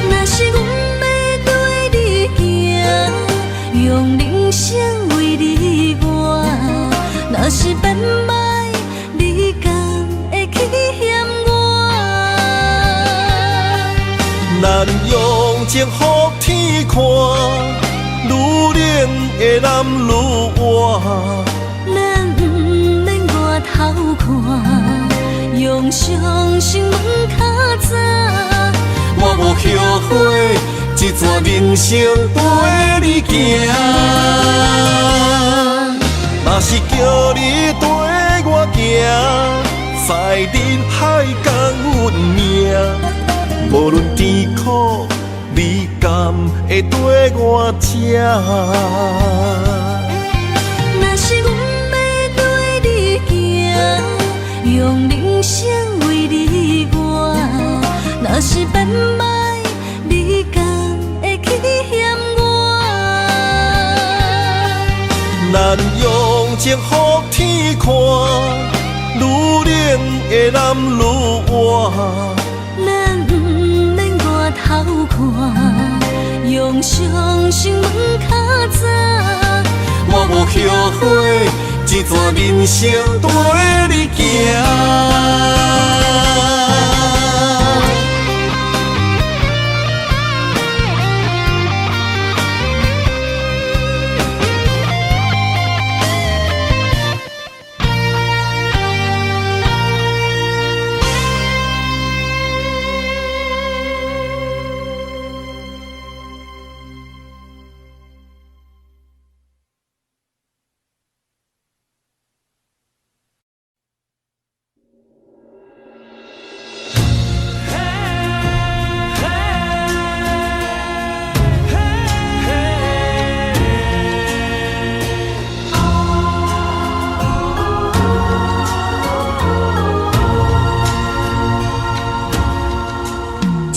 若是阮要对你行，用人生为你活，若是变歹，你敢会去嫌我？咱用情予天看，愈冷的男愈活。咱不免外头看，用双心门较早。我无后悔，一段人生跟你行。若是叫你跟我行，在人海共运命，无论甜苦，你甘会跟我吃？若是阮要对你行，用人生为你活，若是变歹，你敢会去嫌我？咱用情予天看，愈冷的男愈活。咱不免外头看，用双心门较早。我无后悔，一段人生跟你行。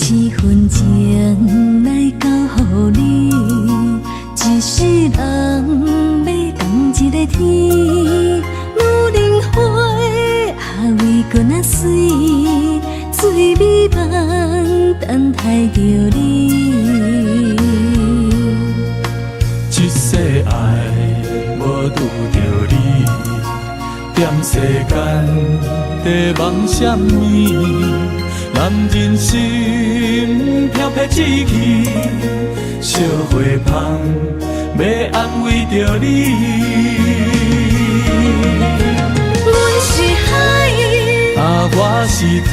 一分情来交予你，一世人要共一个天。女人花还为搁那水，水美梦等待着你。一世爱无拄着你，踮世间在梦什么？男人心飘撇志气，烧花香要安慰着你。阮是海，我是天，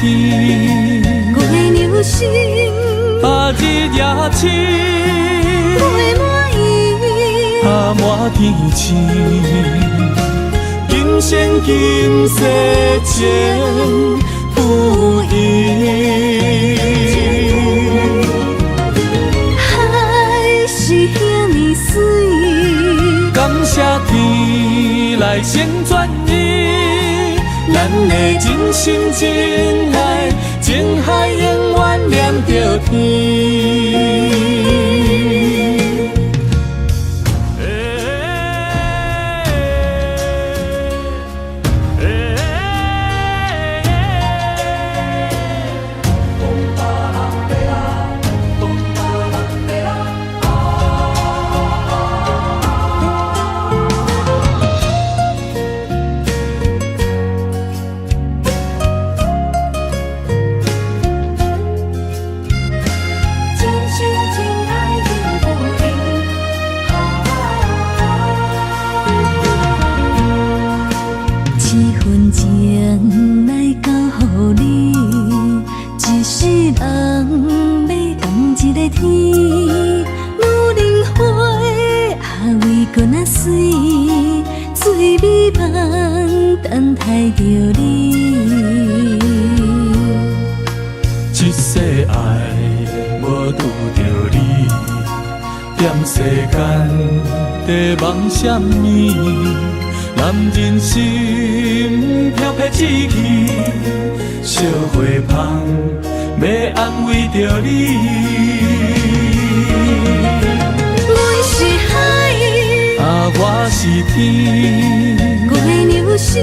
月流星，日夜深，月满意，满天星。今生今世情不移，海是遐尼水，感谢天来成全伊，咱的真心真爱，情海永远念着天。水，水美梦等待着你。一世爱无拄着你，踮世间在梦什么？男人心飘撇志气，小花香要安慰着你。阮是海，我是天，月流星，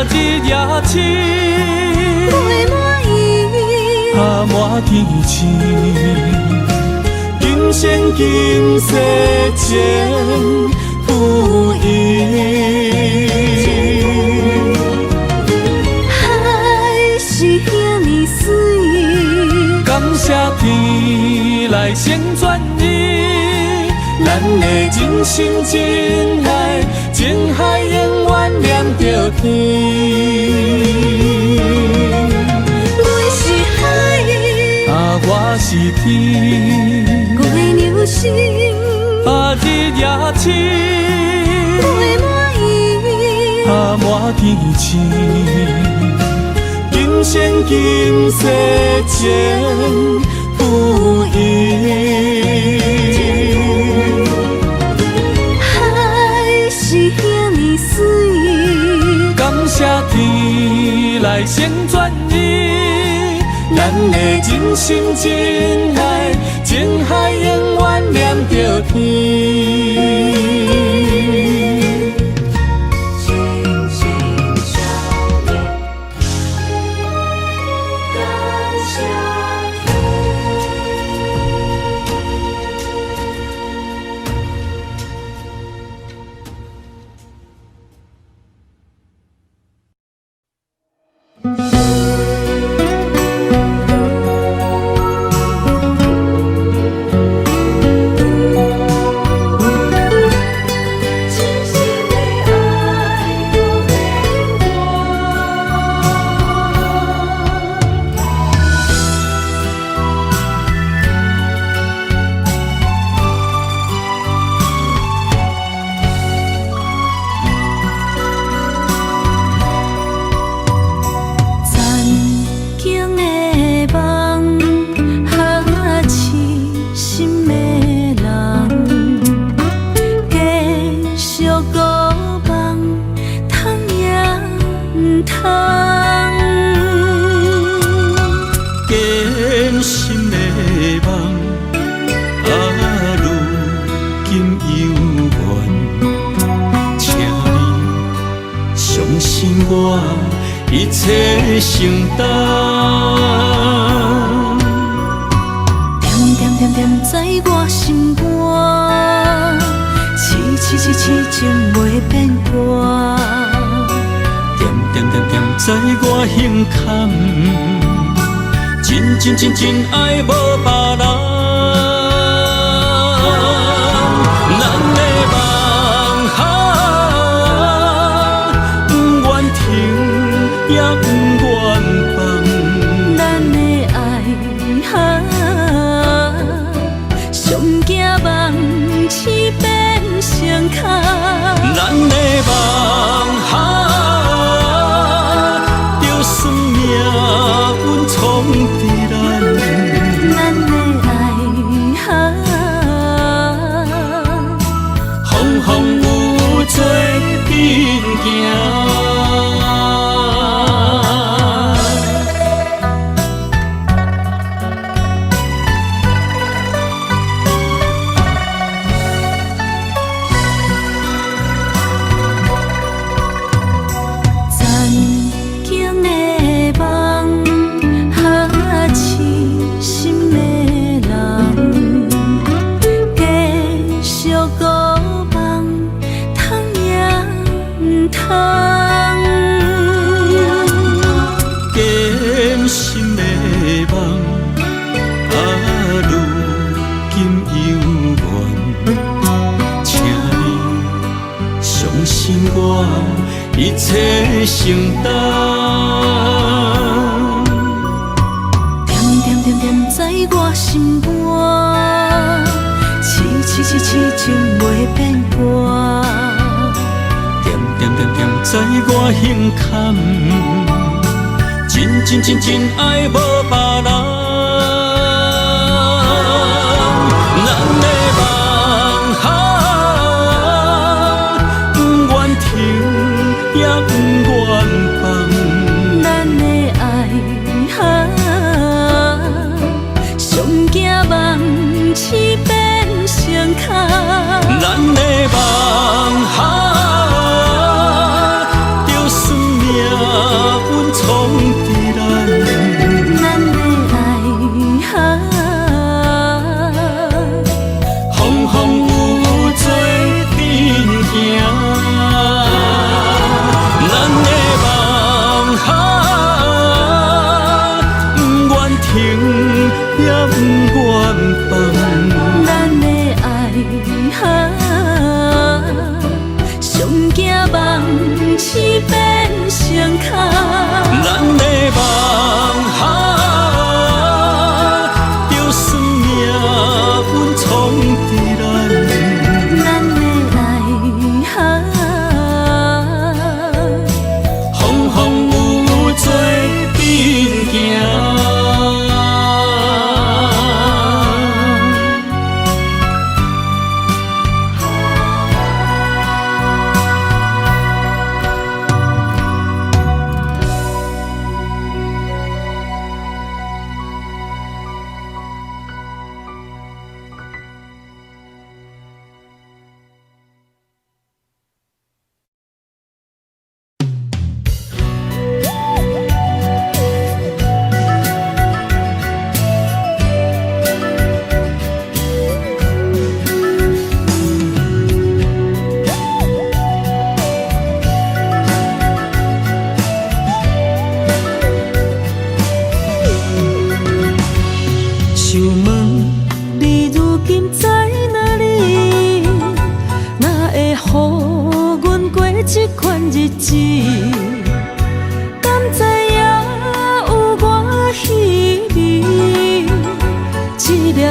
日夜星，月满意，满天星。今生今世前不移。海是遐尼水，感谢天来成全你，咱的真心真爱，情海永远连着天。阮是海，我是天，月流星，日夜星，月满意，满天星。今生今世前不移。海是遐尼水，感谢天来成全你，咱的真心真爱，情海永远连着天。一切承担，点点点点在我心肝，痴痴痴痴情袂变卦，点点点点在我胸坎，真真真真爱无别人。也不愿放，咱的爱上惊梦醒变成空，咱的梦就算命运冲伫咱，咱的爱风风雨做阵行。一切承担，点点点点在我心肝，痴痴痴痴痴情袂变卦。点点点点在我胸坎，真真真真爱无别人。咱的梦哈，不愿停也不愿放。咱的爱哈，上惊梦痴变成空。咱的梦哈。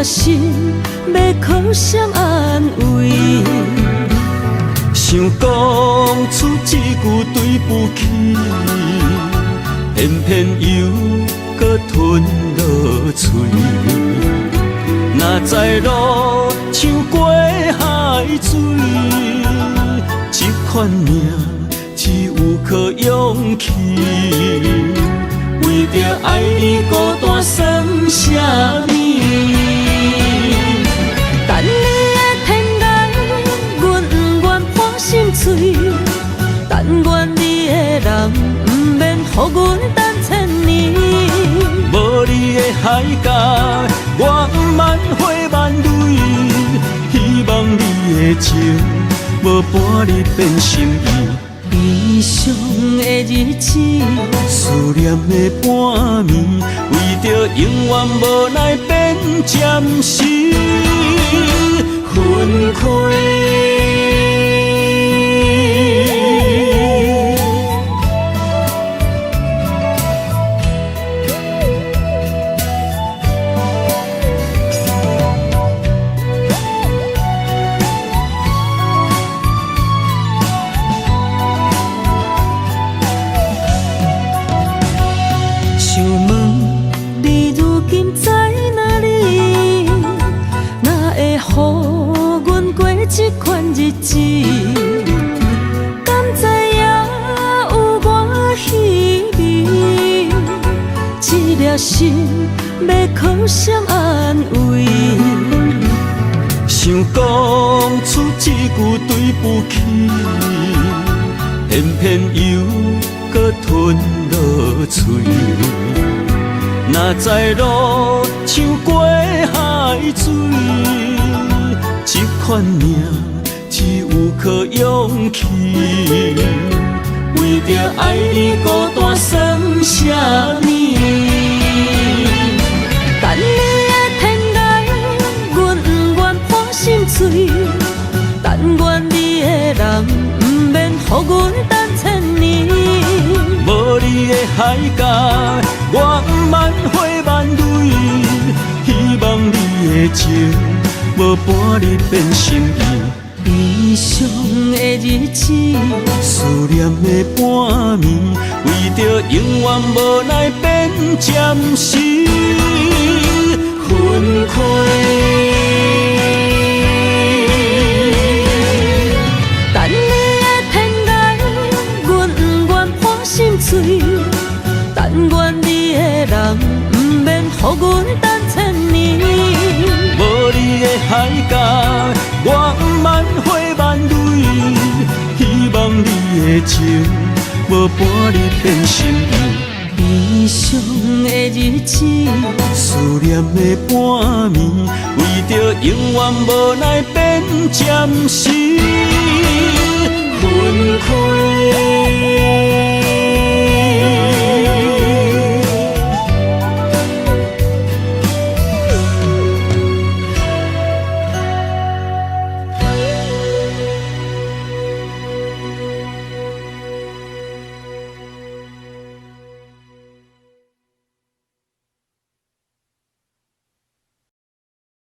心要靠谁安慰？想讲出一句对不起，偏偏又搁吞落嘴。若知路像过海水，这款命只有靠勇气。为着爱你孤单算啥物？等你的天涯，阮不愿破心碎。但愿你的人不免予阮等千年。无你的海角，我万花万蕊。希望你的情无半日变心意。悲伤的日子，思念的半暝，为着永远无奈变暂时分开。这款日子，敢知影有我稀微？这粒心要靠谁安慰？想讲出一句对不起，偏偏又搁吞落嘴。若知路像过海水。这款命只有靠勇气，为着爱你孤单算啥物？等你的天涯，阮不愿破心碎。但愿你的人不免予阮等千年。无你的海角，我万花万蕊。希望你的情。无半日变心意。悲伤的日子，思念的半暝，为着永远无奈变暂时分开。等你的天涯，阮不愿破心碎。但愿你的人，不免予阮等千年。无你的海角，我万花万蕊。希望你的情，无半日变心意。悲伤的日子，思念的半暝，为着永远无奈变暂时分开。